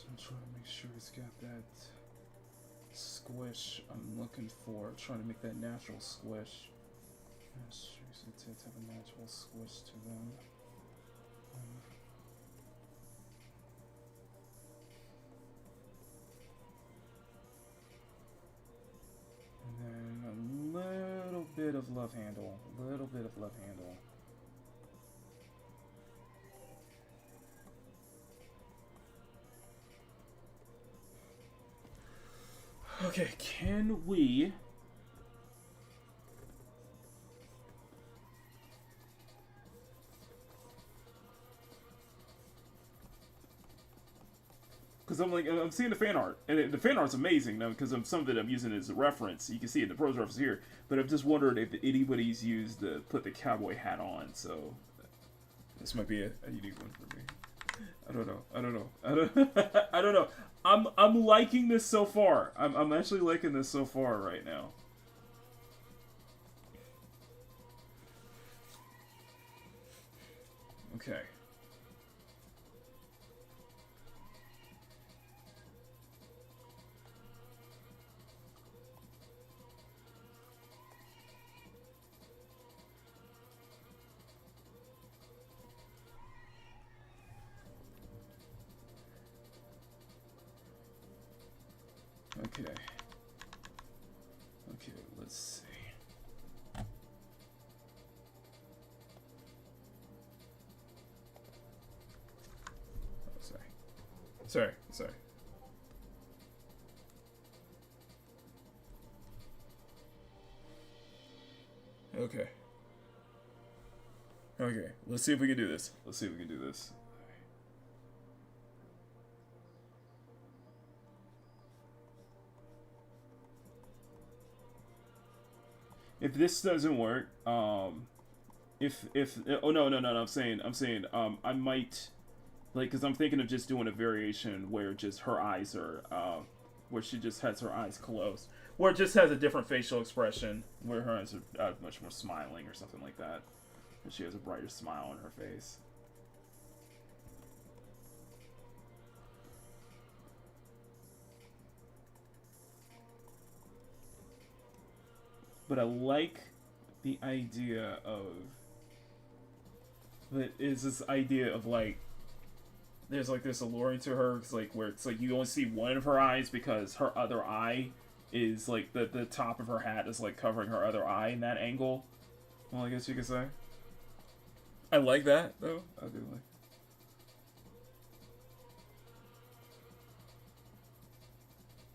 I'm trying to make sure it's got that squish I'm looking for. Trying to make that natural squish. Tits have a natural squish to them. And then a little bit of love handle. A little bit of love handle. Okay, can we because I'm seeing the fan art, and the fan art's amazing now because some of it I'm using as a reference. You can see it in the pros reference here, but I'm just wondering if anybody's used the put the cowboy hat on. So this might be a unique one for me. I don't know. I don't know. I'm liking this so far. I'm actually liking this so far right now. Okay. Okay. Okay, let's see. Oh, sorry. Okay. Okay, let's see if we can do this. If this doesn't work, if oh no, I'm saying I might, like, because I'm thinking of just doing a variation where just her eyes are where she just has her eyes closed, where it just has a different facial expression, where her eyes are much more smiling or something like that, and she has a brighter smile on her face. But I like the idea of that is this idea of like there's like this alluring to her. It's like where it's like you only see one of her eyes because her other eye is like the top of her hat is like covering her other eye in that angle. Well, I guess you could say. I like that though. I do like.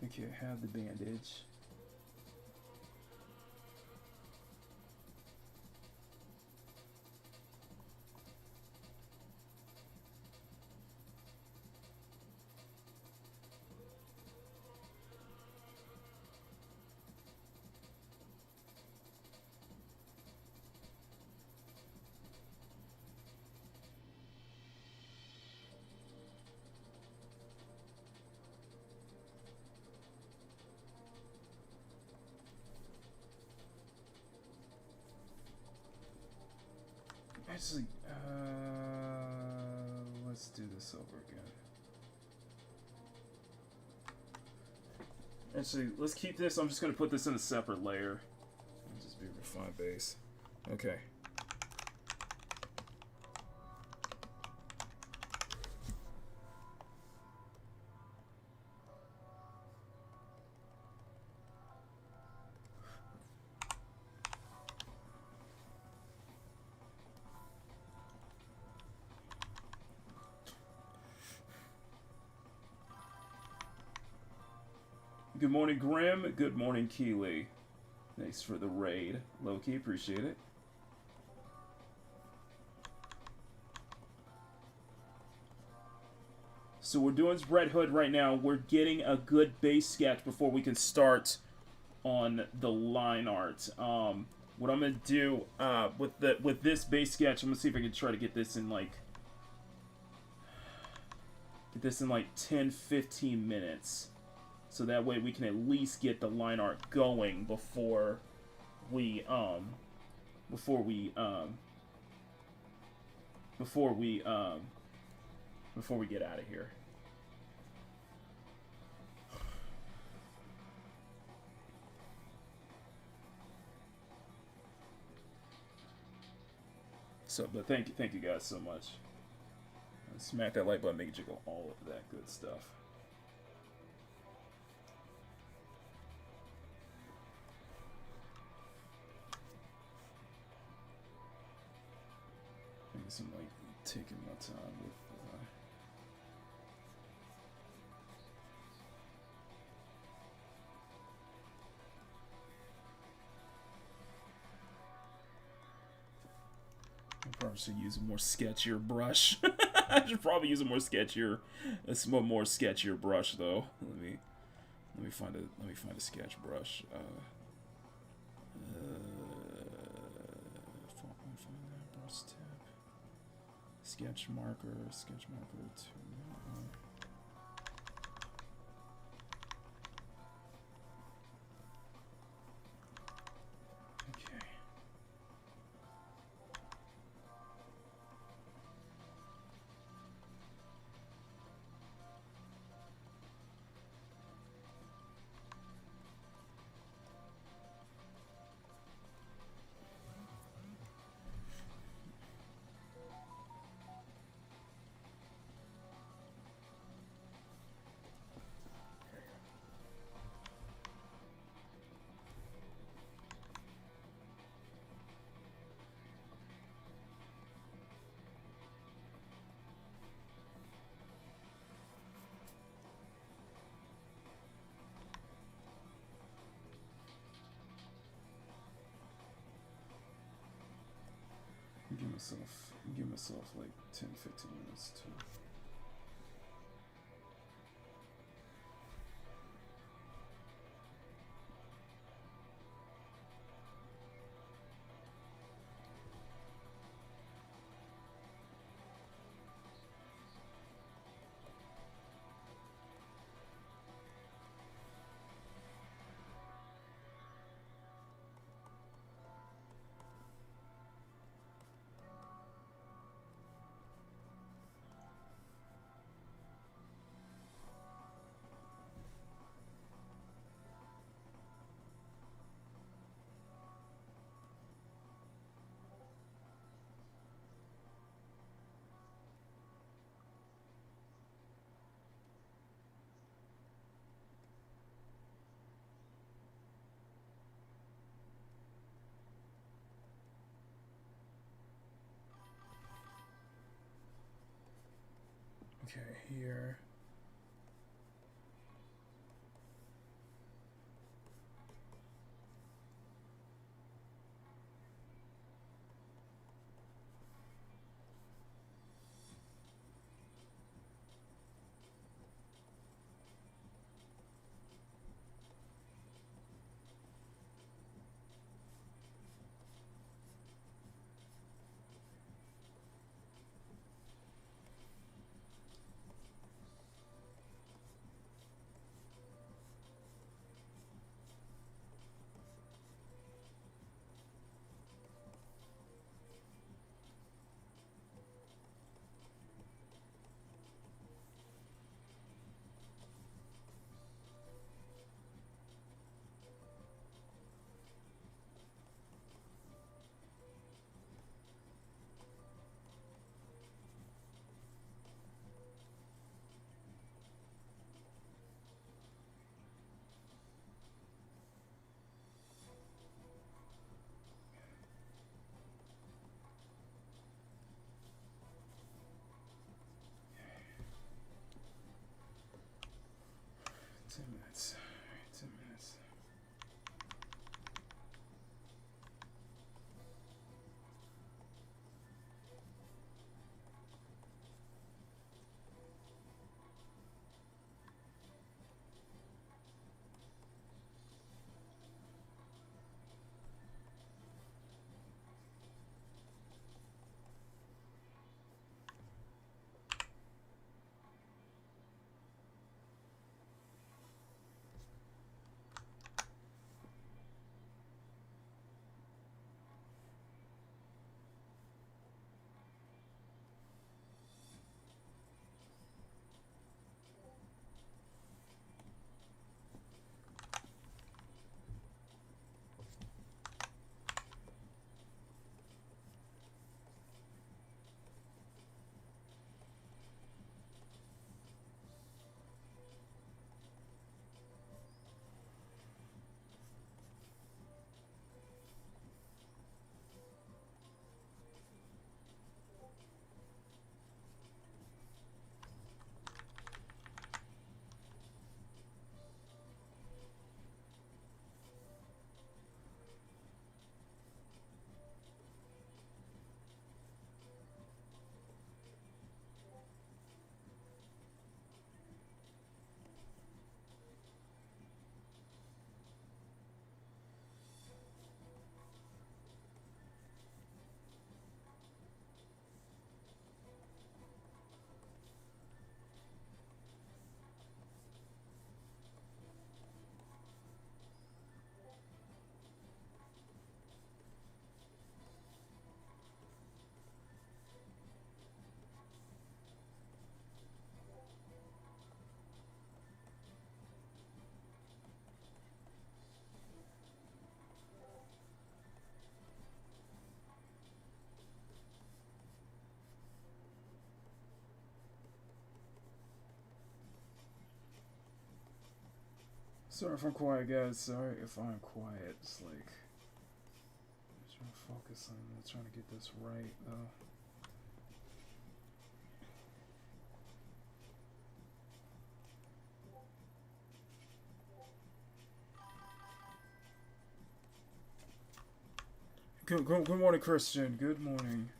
Okay, I have the bandage. Actually, let's do this over again. Actually, let's keep this. I'm just going to put this in a separate layer. It'll just be a refined base. Okay. Good morning, Grim. Good morning, Keeley. Thanks for the raid. Loki, appreciate it. So we're doing Red Hood right now. We're getting a good base sketch before we can start on the line art. What I'm gonna do with this base sketch, I'm gonna see if I can try to get this in like 10-15 minutes. So that way we can at least get the line art going before we get out of here. So, but thank you guys so much. Smack that like button, make it jiggle, all of that good stuff. I guess I'm like taking my time with. I probably should use a more sketchier brush. I should probably use a more sketchier brush though. Let me find a sketch brush. Brush tip, sketch marker 2. Okay. Give myself like 10-15 minutes to. Okay, here. Sorry if I'm quiet, guys. Sorry if I'm quiet. It's like I'm trying to focus on trying to get this right, though. Good morning, Christian. Good morning.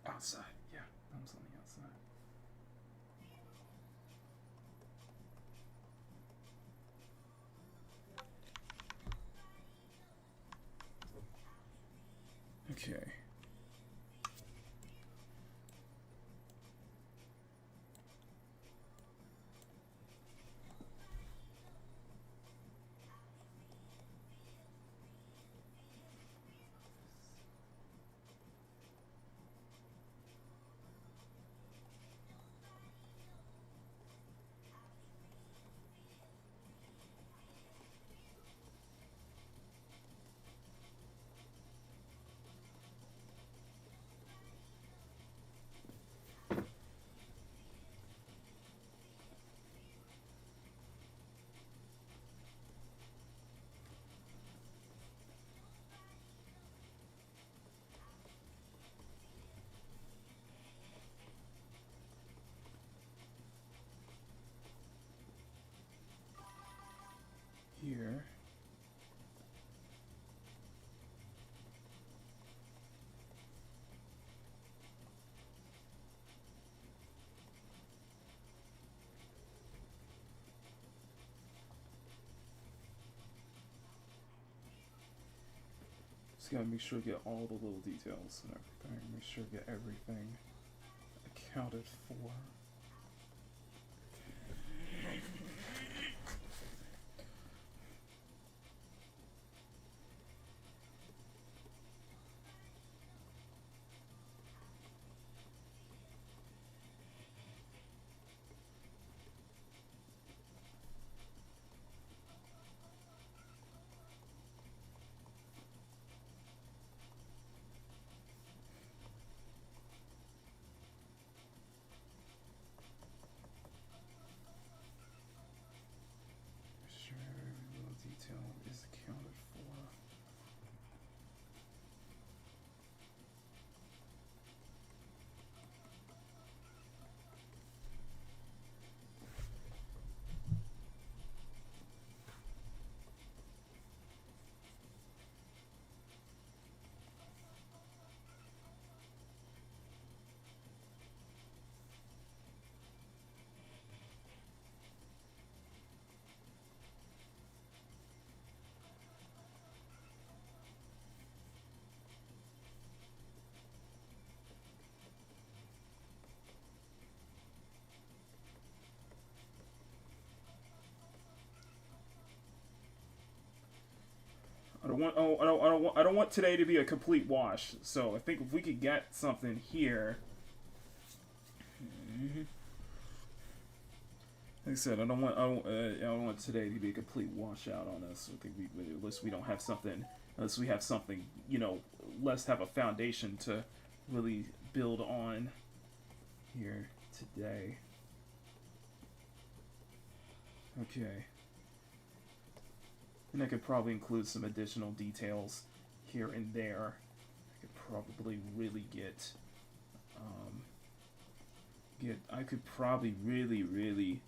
Outside, yeah. I was on the outside. Okay. Here. Just gotta make sure to get all the little details and everything. Make sure to get everything accounted for. Make sure every little detail is accounted for. I don't want today to be a complete wash. So I think if we could get something here. Like I said, I don't want today to be a complete washout on us. I think unless we don't have something, unless we have something, let's have a foundation to really build on here today. Okay. And I could probably include some additional details here and there. I could probably really I could probably really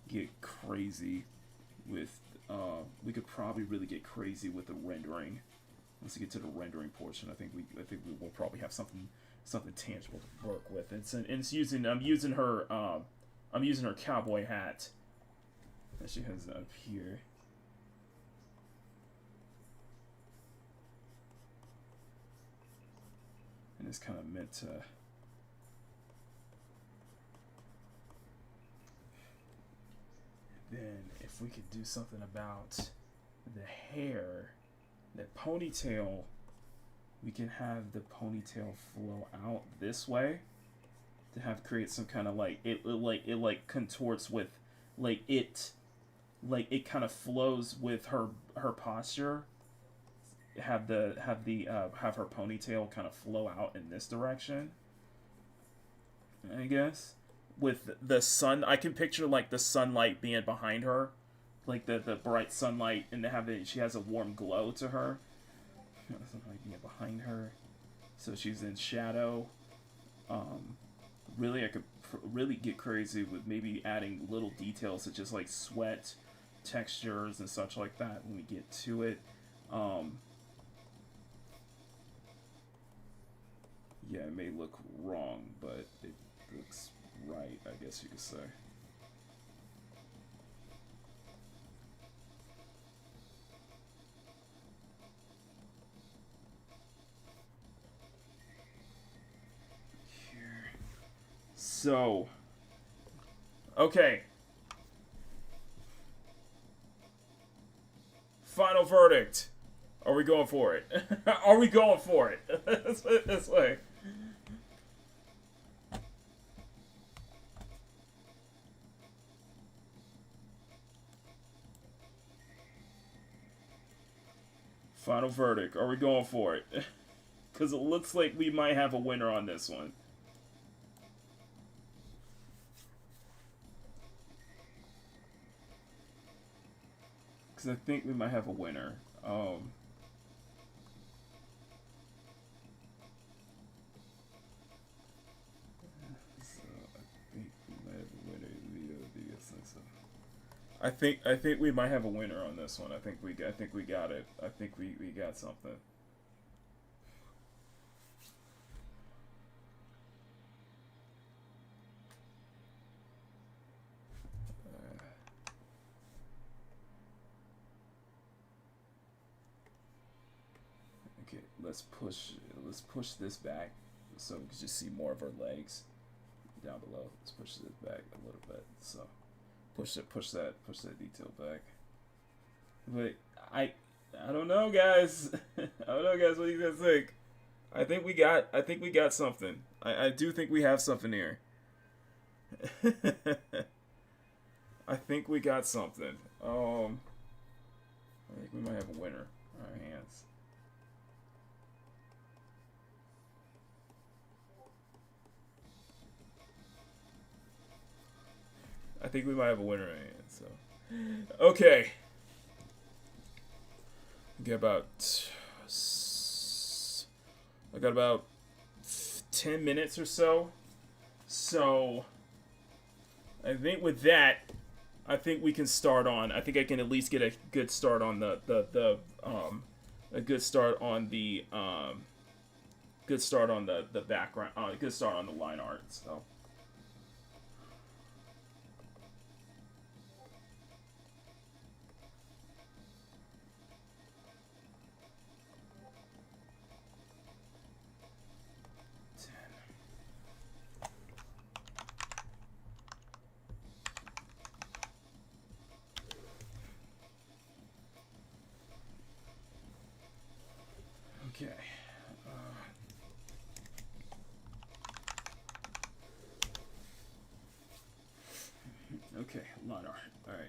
get crazy with we could probably really get crazy with the rendering. Once we get to the rendering portion, I think we will probably have something tangible to work with. It's using I'm using her cowboy hat that she has up here. And it's kind of meant to then if we could do something about the hair, that ponytail, we can have the ponytail flow out this way to have create some kind of like it contorts with it kind of flows with her posture. Have her ponytail kind of flow out in this direction, I guess. With the sun, I can picture like the sunlight being behind her, like the bright sunlight, and she has a warm glow to her. Sunlight being behind her, so she's in shadow. Really, I could really get crazy with maybe adding little details such as like sweat textures and such like that when we get to it. Yeah, it may look wrong, but it looks right, I guess you could say. Here. So, okay. Final verdict. Are we going for it? Are we going for it? This way. Final verdict. Are we going for it? Because it looks like we might have a winner on this one. Because I think we might have a winner. So I think we might have a winner on this one. I think we got it. I think we got something. Okay, let's push this back so we can just see more of her legs down below. Let's push this back a little bit. So push that detail back. But I don't know, guys. I don't know, guys. What do you guys think? I think we got something. I do think we have something here. I think we got something. I think we might have a winner on our hands. I think we might have a winner in hand, so. Okay. I got about 10 minutes or so. So, I think with that, I think we can start on. I think I can at least get a good start on a good start on the background, a good start on the line art. So. Okay. Okay, line art. All right.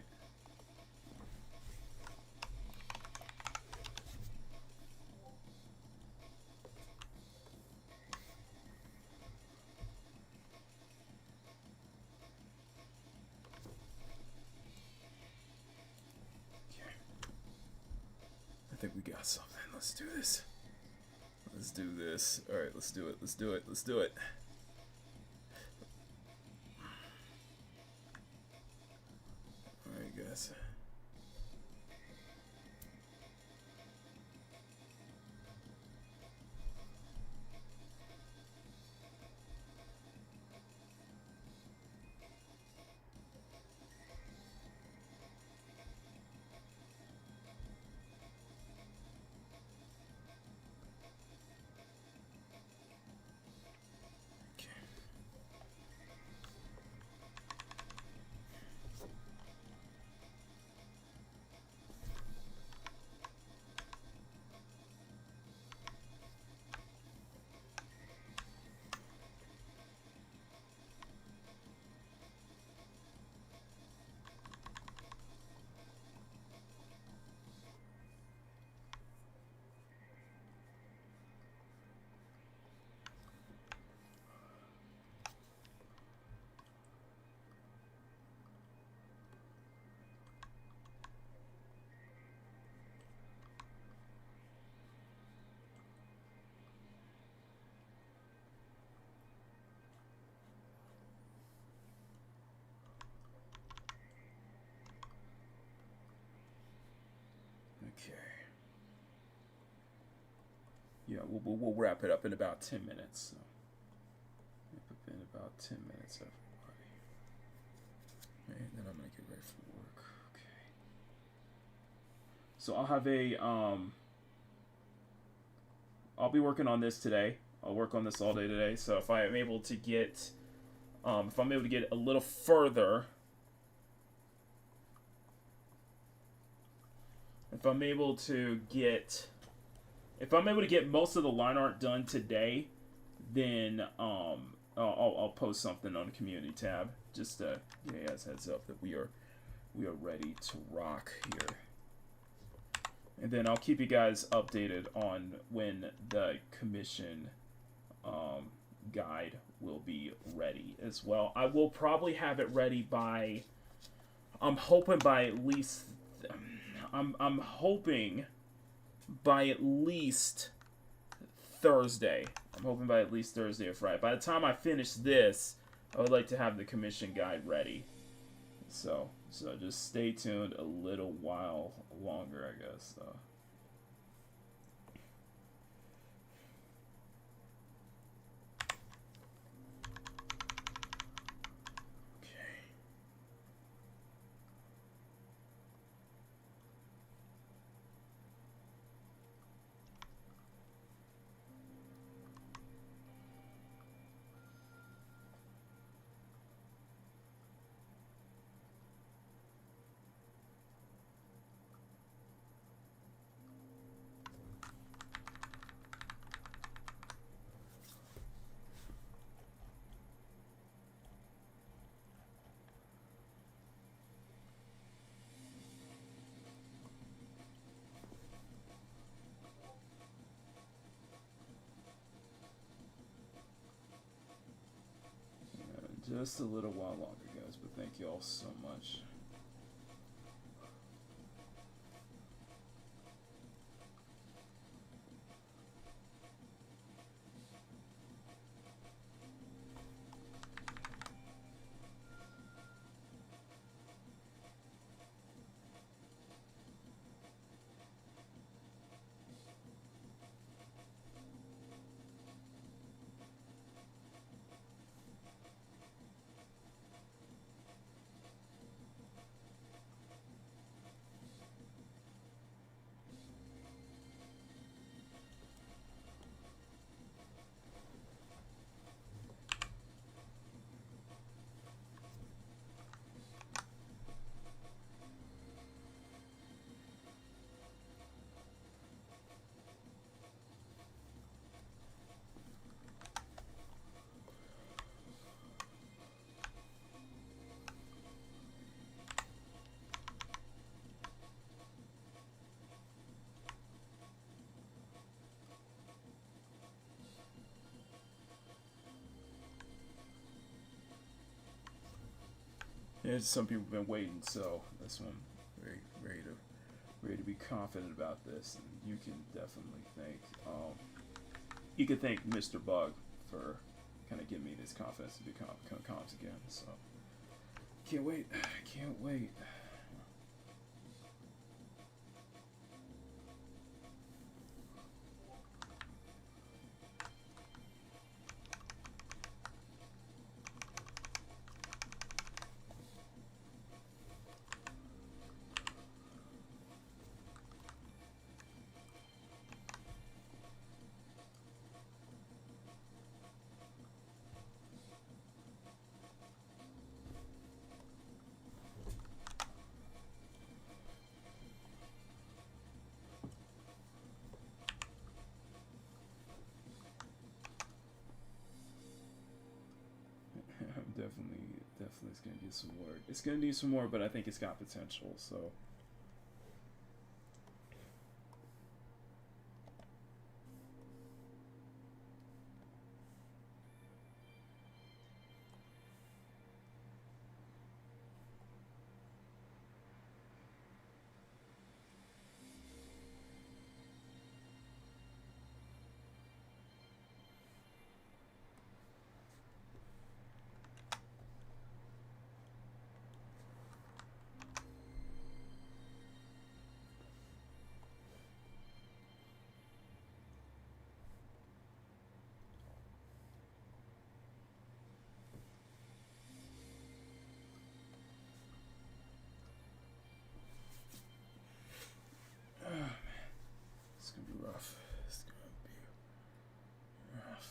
think we got something. Let's do this. Let's do this. Alright, let's do it. Let's do it. Let's do it. Alright, guys. Okay. Yeah, we'll wrap it up in about 10 minutes. So. In about 10 minutes, everybody. And then I'm gonna get ready for work. Okay. So I'll have I'll be working on this today. I'll work on this all day today. So if I'm able to get a little further, if I'm able to get most of the line art done today, then I'll post something on the community tab just to give you guys a heads up that we are ready to rock here. And then I'll keep you guys updated on when the commission guide will be ready as well. I will probably have it ready by, I'm hoping by at least Thursday. I'm hoping by at least Thursday or Friday. By the time I finish this, I would like to have the commission guide ready. So just stay tuned a little while longer, I guess. So. Just a little while longer, guys, but thank you all so much. Yeah, some people have been waiting, so this one very ready to be confident about this, and you can definitely thank you can thank Mr. Bug for kind of giving me this confidence to do comms again. So can't wait, can't wait. Definitely it's gonna get some work. It's gonna need some more, but I think it's got potential. So. It's gonna be rough. It's gonna be rough.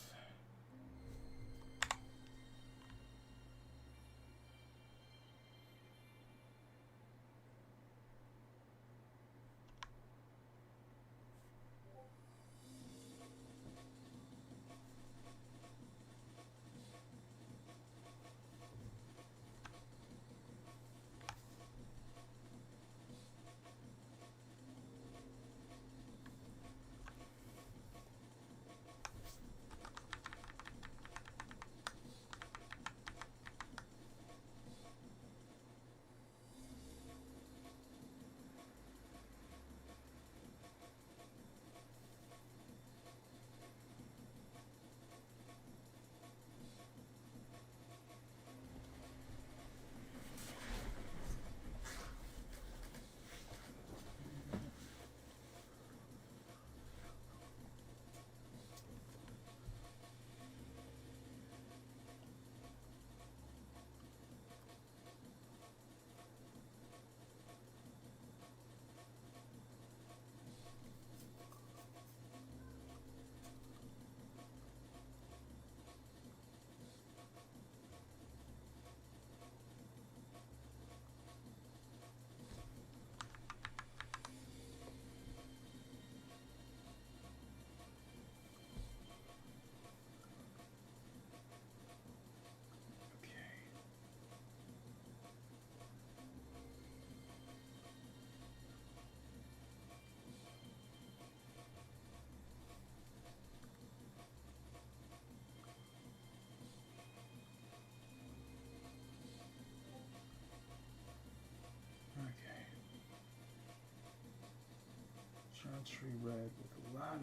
Tree red with a lot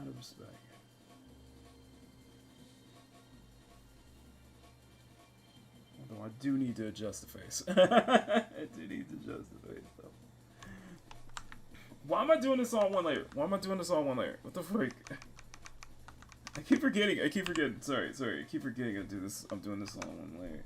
of respect. Although I do need to adjust the face. I do need to adjust the face though. Why am I doing this all one layer? Why am I doing this all one layer? What the freak? I keep forgetting. Sorry. I keep forgetting I do this. I'm doing this all one layer.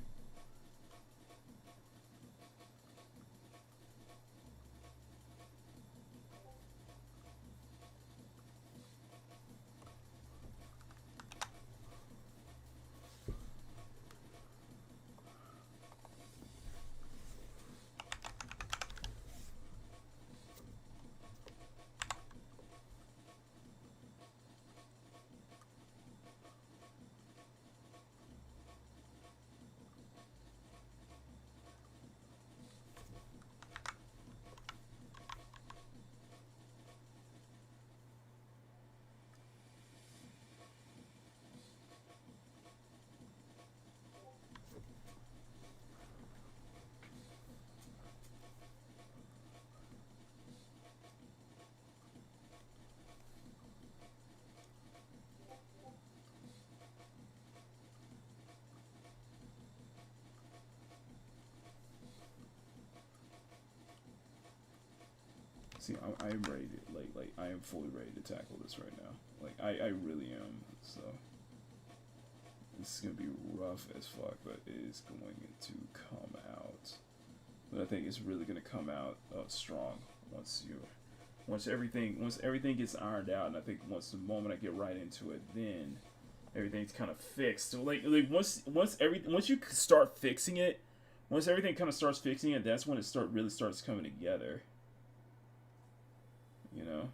See, I am ready to, like, I am fully ready to tackle this right now. Like, I really am, so. This is gonna be rough as fuck, but it is going to come out. But I think it's really gonna come out strong once everything gets ironed out, and I think once the moment I get right into it, then everything's kind of fixed. So like once you start fixing it, once everything kind of starts fixing it, that's when it really starts coming together. You know.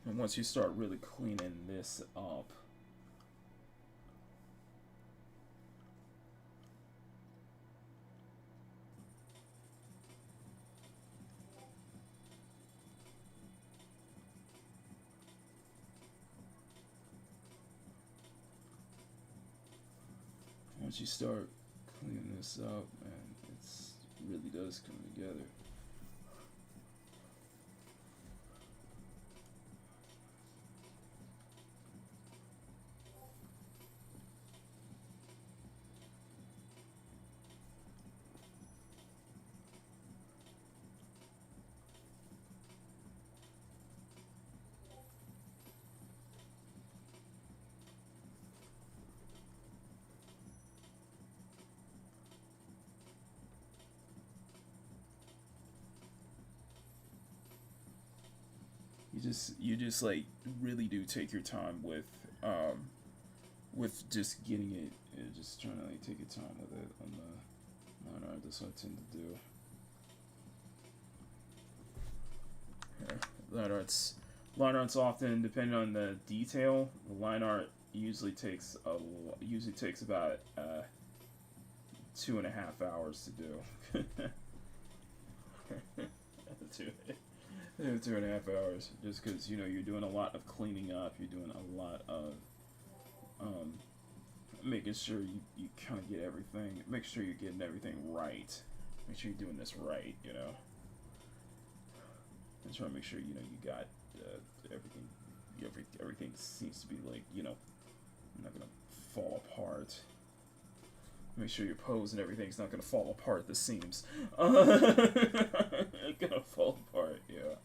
And once you start really cleaning this up, once you start cleaning this up, man, it's really does come together. You just like really do take your time with just getting it, just trying to like take your time with it on the line art. That's what I tend to do. Yeah, line art's often depending on the detail. The line art usually takes about 2.5 hours to do. 2.5 hours, just because you're doing a lot of cleaning up, you're doing a lot of making sure you kind of get everything, make sure you're getting everything right, make sure you're doing this right, and try to make sure you got everything seems to be like not gonna fall apart. Make sure your pose and everything's not gonna fall apart at the seams. It's gonna fall apart, yeah.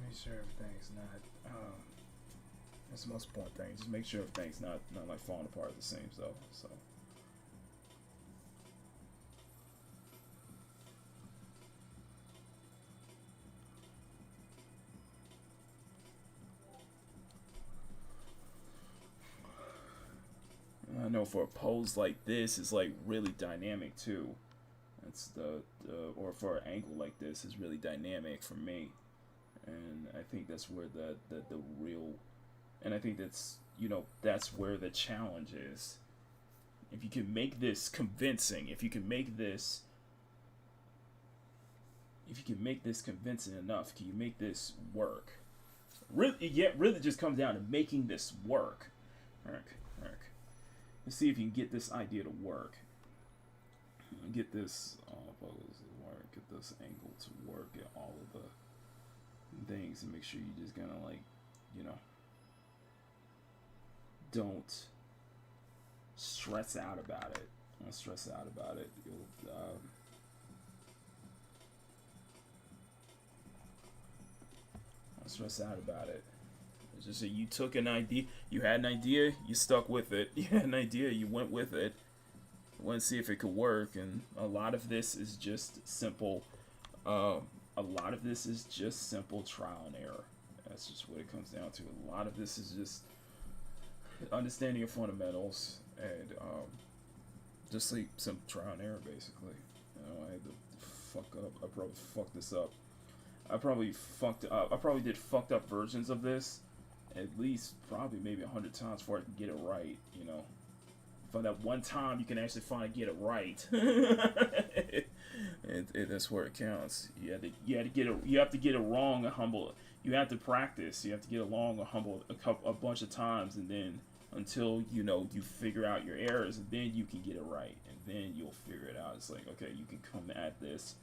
Make sure everything's not that's the most important thing. Just make sure everything's not like falling apart at the seams though. So I know for a pose like this is like really dynamic too. That's or for an angle like this is really dynamic for me. And I think that's where the real, and I think that's where the challenge is. If you can make this convincing, if you can make this convincing enough, can you make this work? Really just comes down to making this work. Eric. Let's see if you can get this idea to work. Get this pose to work, get this angle to work, get all of the things, and make sure you just kind of like, don't stress out about it. Don't stress out about it. You'll don't stress out about it. It's just that you took an idea, you had an idea, you stuck with it. You had an idea, you went with it. Went to see if it could work, and a lot of this is just simple. A lot of this is just simple trial and error. That's just what it comes down to. A lot of this is just understanding of fundamentals and just like some trial and error, basically. I had to fuck up. I probably fucked this up. I probably did fucked up versions of this at least probably maybe 100 times before I could get it right. for that one time you can actually finally get it right. That's where it counts. You have to get it wrong you have to practice. You have to get it wrong a bunch of times, and then until you figure out your errors, and then you can get it right, and then you'll figure it out. It's like, okay, you can come at this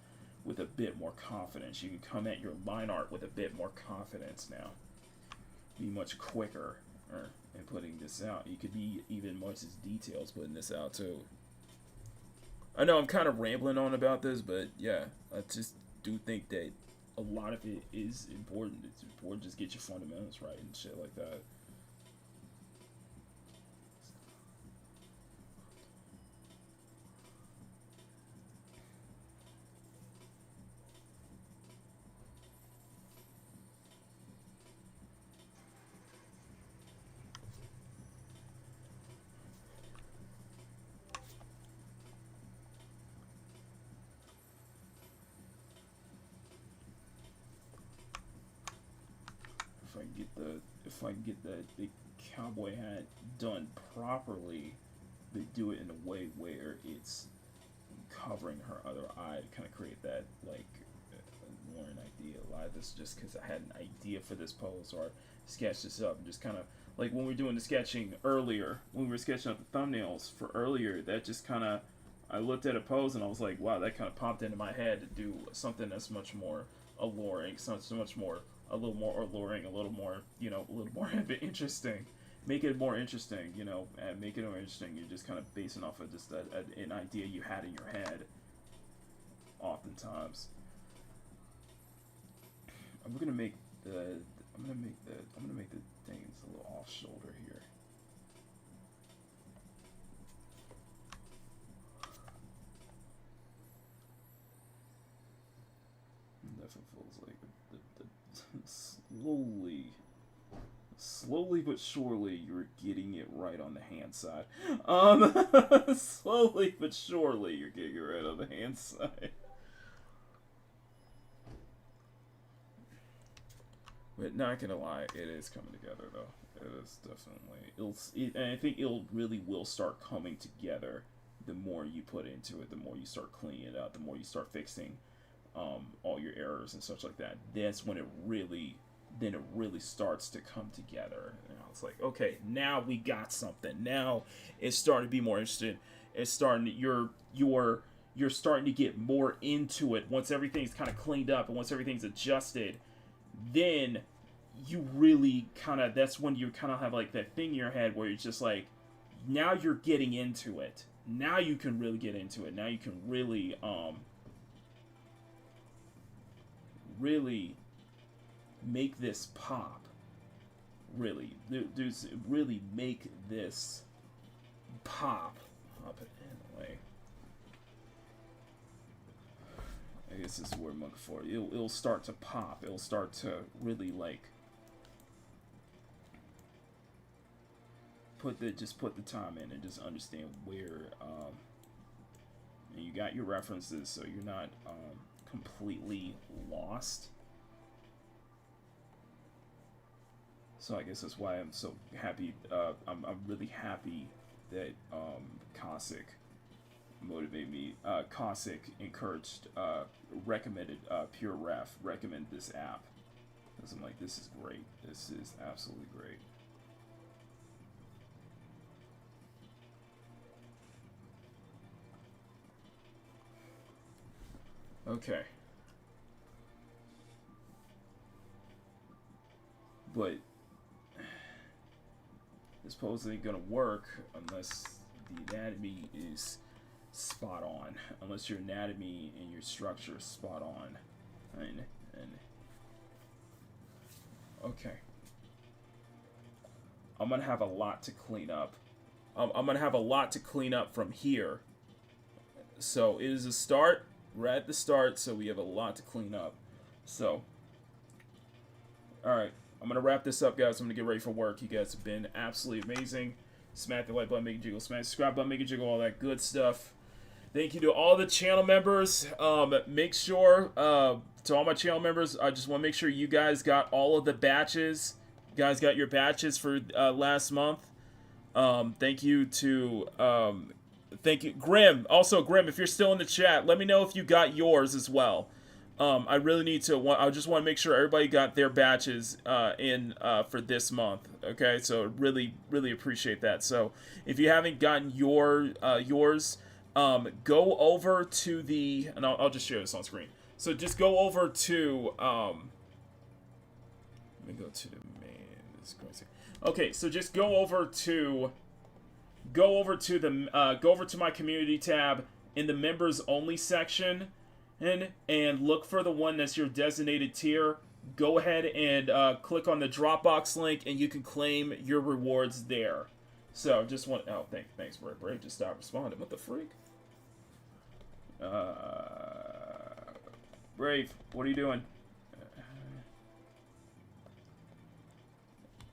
with a bit more confidence. You can come at your line art with a bit more confidence now. Be much quicker in putting this out. You could be even much as details putting this out too. I know I'm kind of rambling on about this, but yeah, I just do think that a lot of it is important. It's important to just get your fundamentals right and shit like that. If I can get the cowboy hat done properly, but do it in a way where it's covering her other eye to kind of create that like Lauren idea. A lot of this just because I had an idea for this pose, or I sketched this up and just kind of like when we were doing the sketching earlier, when we were sketching up the thumbnails for earlier, that just kind of I looked at a pose and I was like, wow, that kind of popped into my head to do something that's much more alluring, so much more. A little more alluring, a little more interesting. Make it more interesting, and make it more interesting. You're just kind of basing off of just an idea you had in your head. Oftentimes, I'm gonna make the things a little off shoulder here. Definitely feels like slowly but surely you're getting it right on the hand side. Slowly but surely you're getting it right on the hand side. But not gonna lie, it is coming together though. It is definitely. And I think it really will start coming together. The more you put into it, the more you start cleaning it up, the more you start fixing all your errors and such like that. That's when it really starts to come together. It's like, okay, now we got something. Now it's starting to be more interesting. It's starting to, you're starting to get more into it. Once everything's kind of cleaned up and once everything's adjusted, then you really that's when you kind of have like that thing in your head where you're just like, now you're getting into it. Now you can really get into it. Now you can really make this pop. Really make this pop. Hop it anyway. I guess this is where I'm looking for. It'll start to pop. It'll start to really like put the time in and just understand where and you got your references, so you're not completely lost. So I guess that's why I'm so happy. I'm really happy that Cossack motivated me. Cossack encouraged, recommended Pure Ref, recommend this app. Because I'm like, this is great. This is absolutely great. Okay. But this pose ain't gonna work unless the anatomy is spot on. Unless your anatomy and your structure is spot on. And okay. I'm gonna have a lot to clean up. I'm gonna have a lot to clean up from here. So it is a start. We're at the start, so we have a lot to clean up. So, alright. I'm going to wrap this up, guys. I'm going to get ready for work. You guys have been absolutely amazing. Smack the like button, make it jiggle. Smack the subscribe button, make it jiggle. All that good stuff. Thank you to all the channel members. Make sure, to all my channel members, I just want to make sure you guys got all of the batches. You guys got your batches for last month. Thank you to thank you, Grim. Also, Grim, if you're still in the chat, let me know if you got yours as well. I really need to. I just want to make sure everybody got their batches in for this month. Okay, so really, really appreciate that. So if you haven't gotten yours, go over to the, and I'll just share this on screen. So just go over to let me go to the main. This is crazy. Okay, so just go over to my community tab in the members only section, and look for the one that's your designated tier. Go ahead and click on the Dropbox link, and you can claim your rewards there. So just want thanks Brave just stopped responding. What the freak? Brave, what are you doing?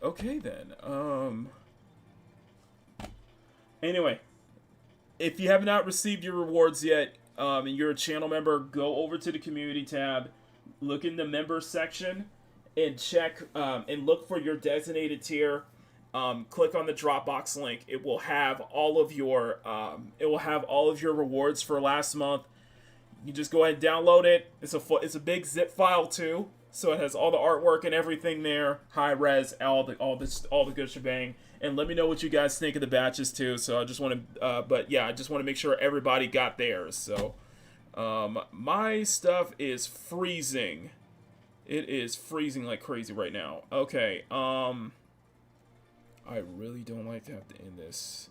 Okay then. Anyway, if you have not received your rewards yet, and you're a channel member, go over to the community tab, look in the member section, and check and look for your designated tier. Click on the Dropbox link. It will have all of your rewards for last month. You just go ahead and download it. It's a big zip file too, so it has all the artwork and everything there, high res, all the good shebang. And let me know what you guys think of the batches too. So I just want to, I just want to make sure everybody got theirs. So, my stuff is freezing. It is freezing like crazy right now. Okay. I really don't like to have to end this.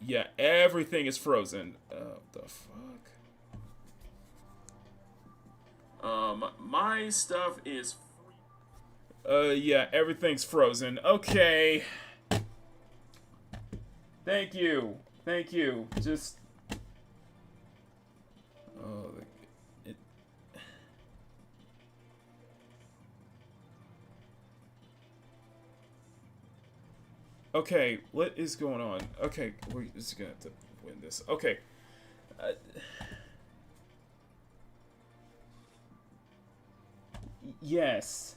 Yeah, everything is frozen. The fuck. My stuff is. Yeah, everything's frozen. Okay. Thank you. Just. Oh, it. Okay, what is going on? Okay, we're just gonna have to win this. Okay. Yes.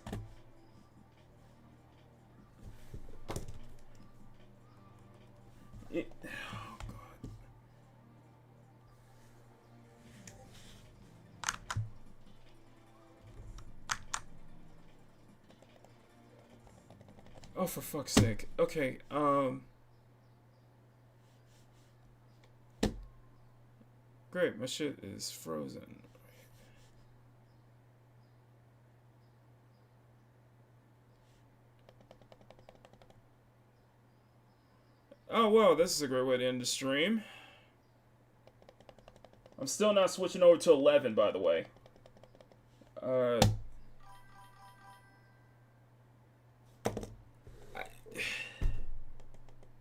Oh god. Oh, for fuck's sake. Okay, great, my shit is frozen. Oh, well, this is a great way to end the stream. I'm still not switching over to 11, by the way.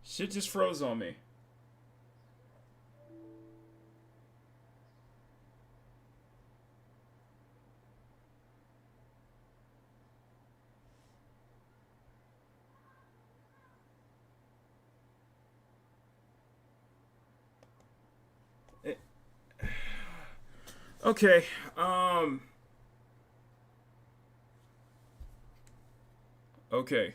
Shit just froze on me. Okay, okay.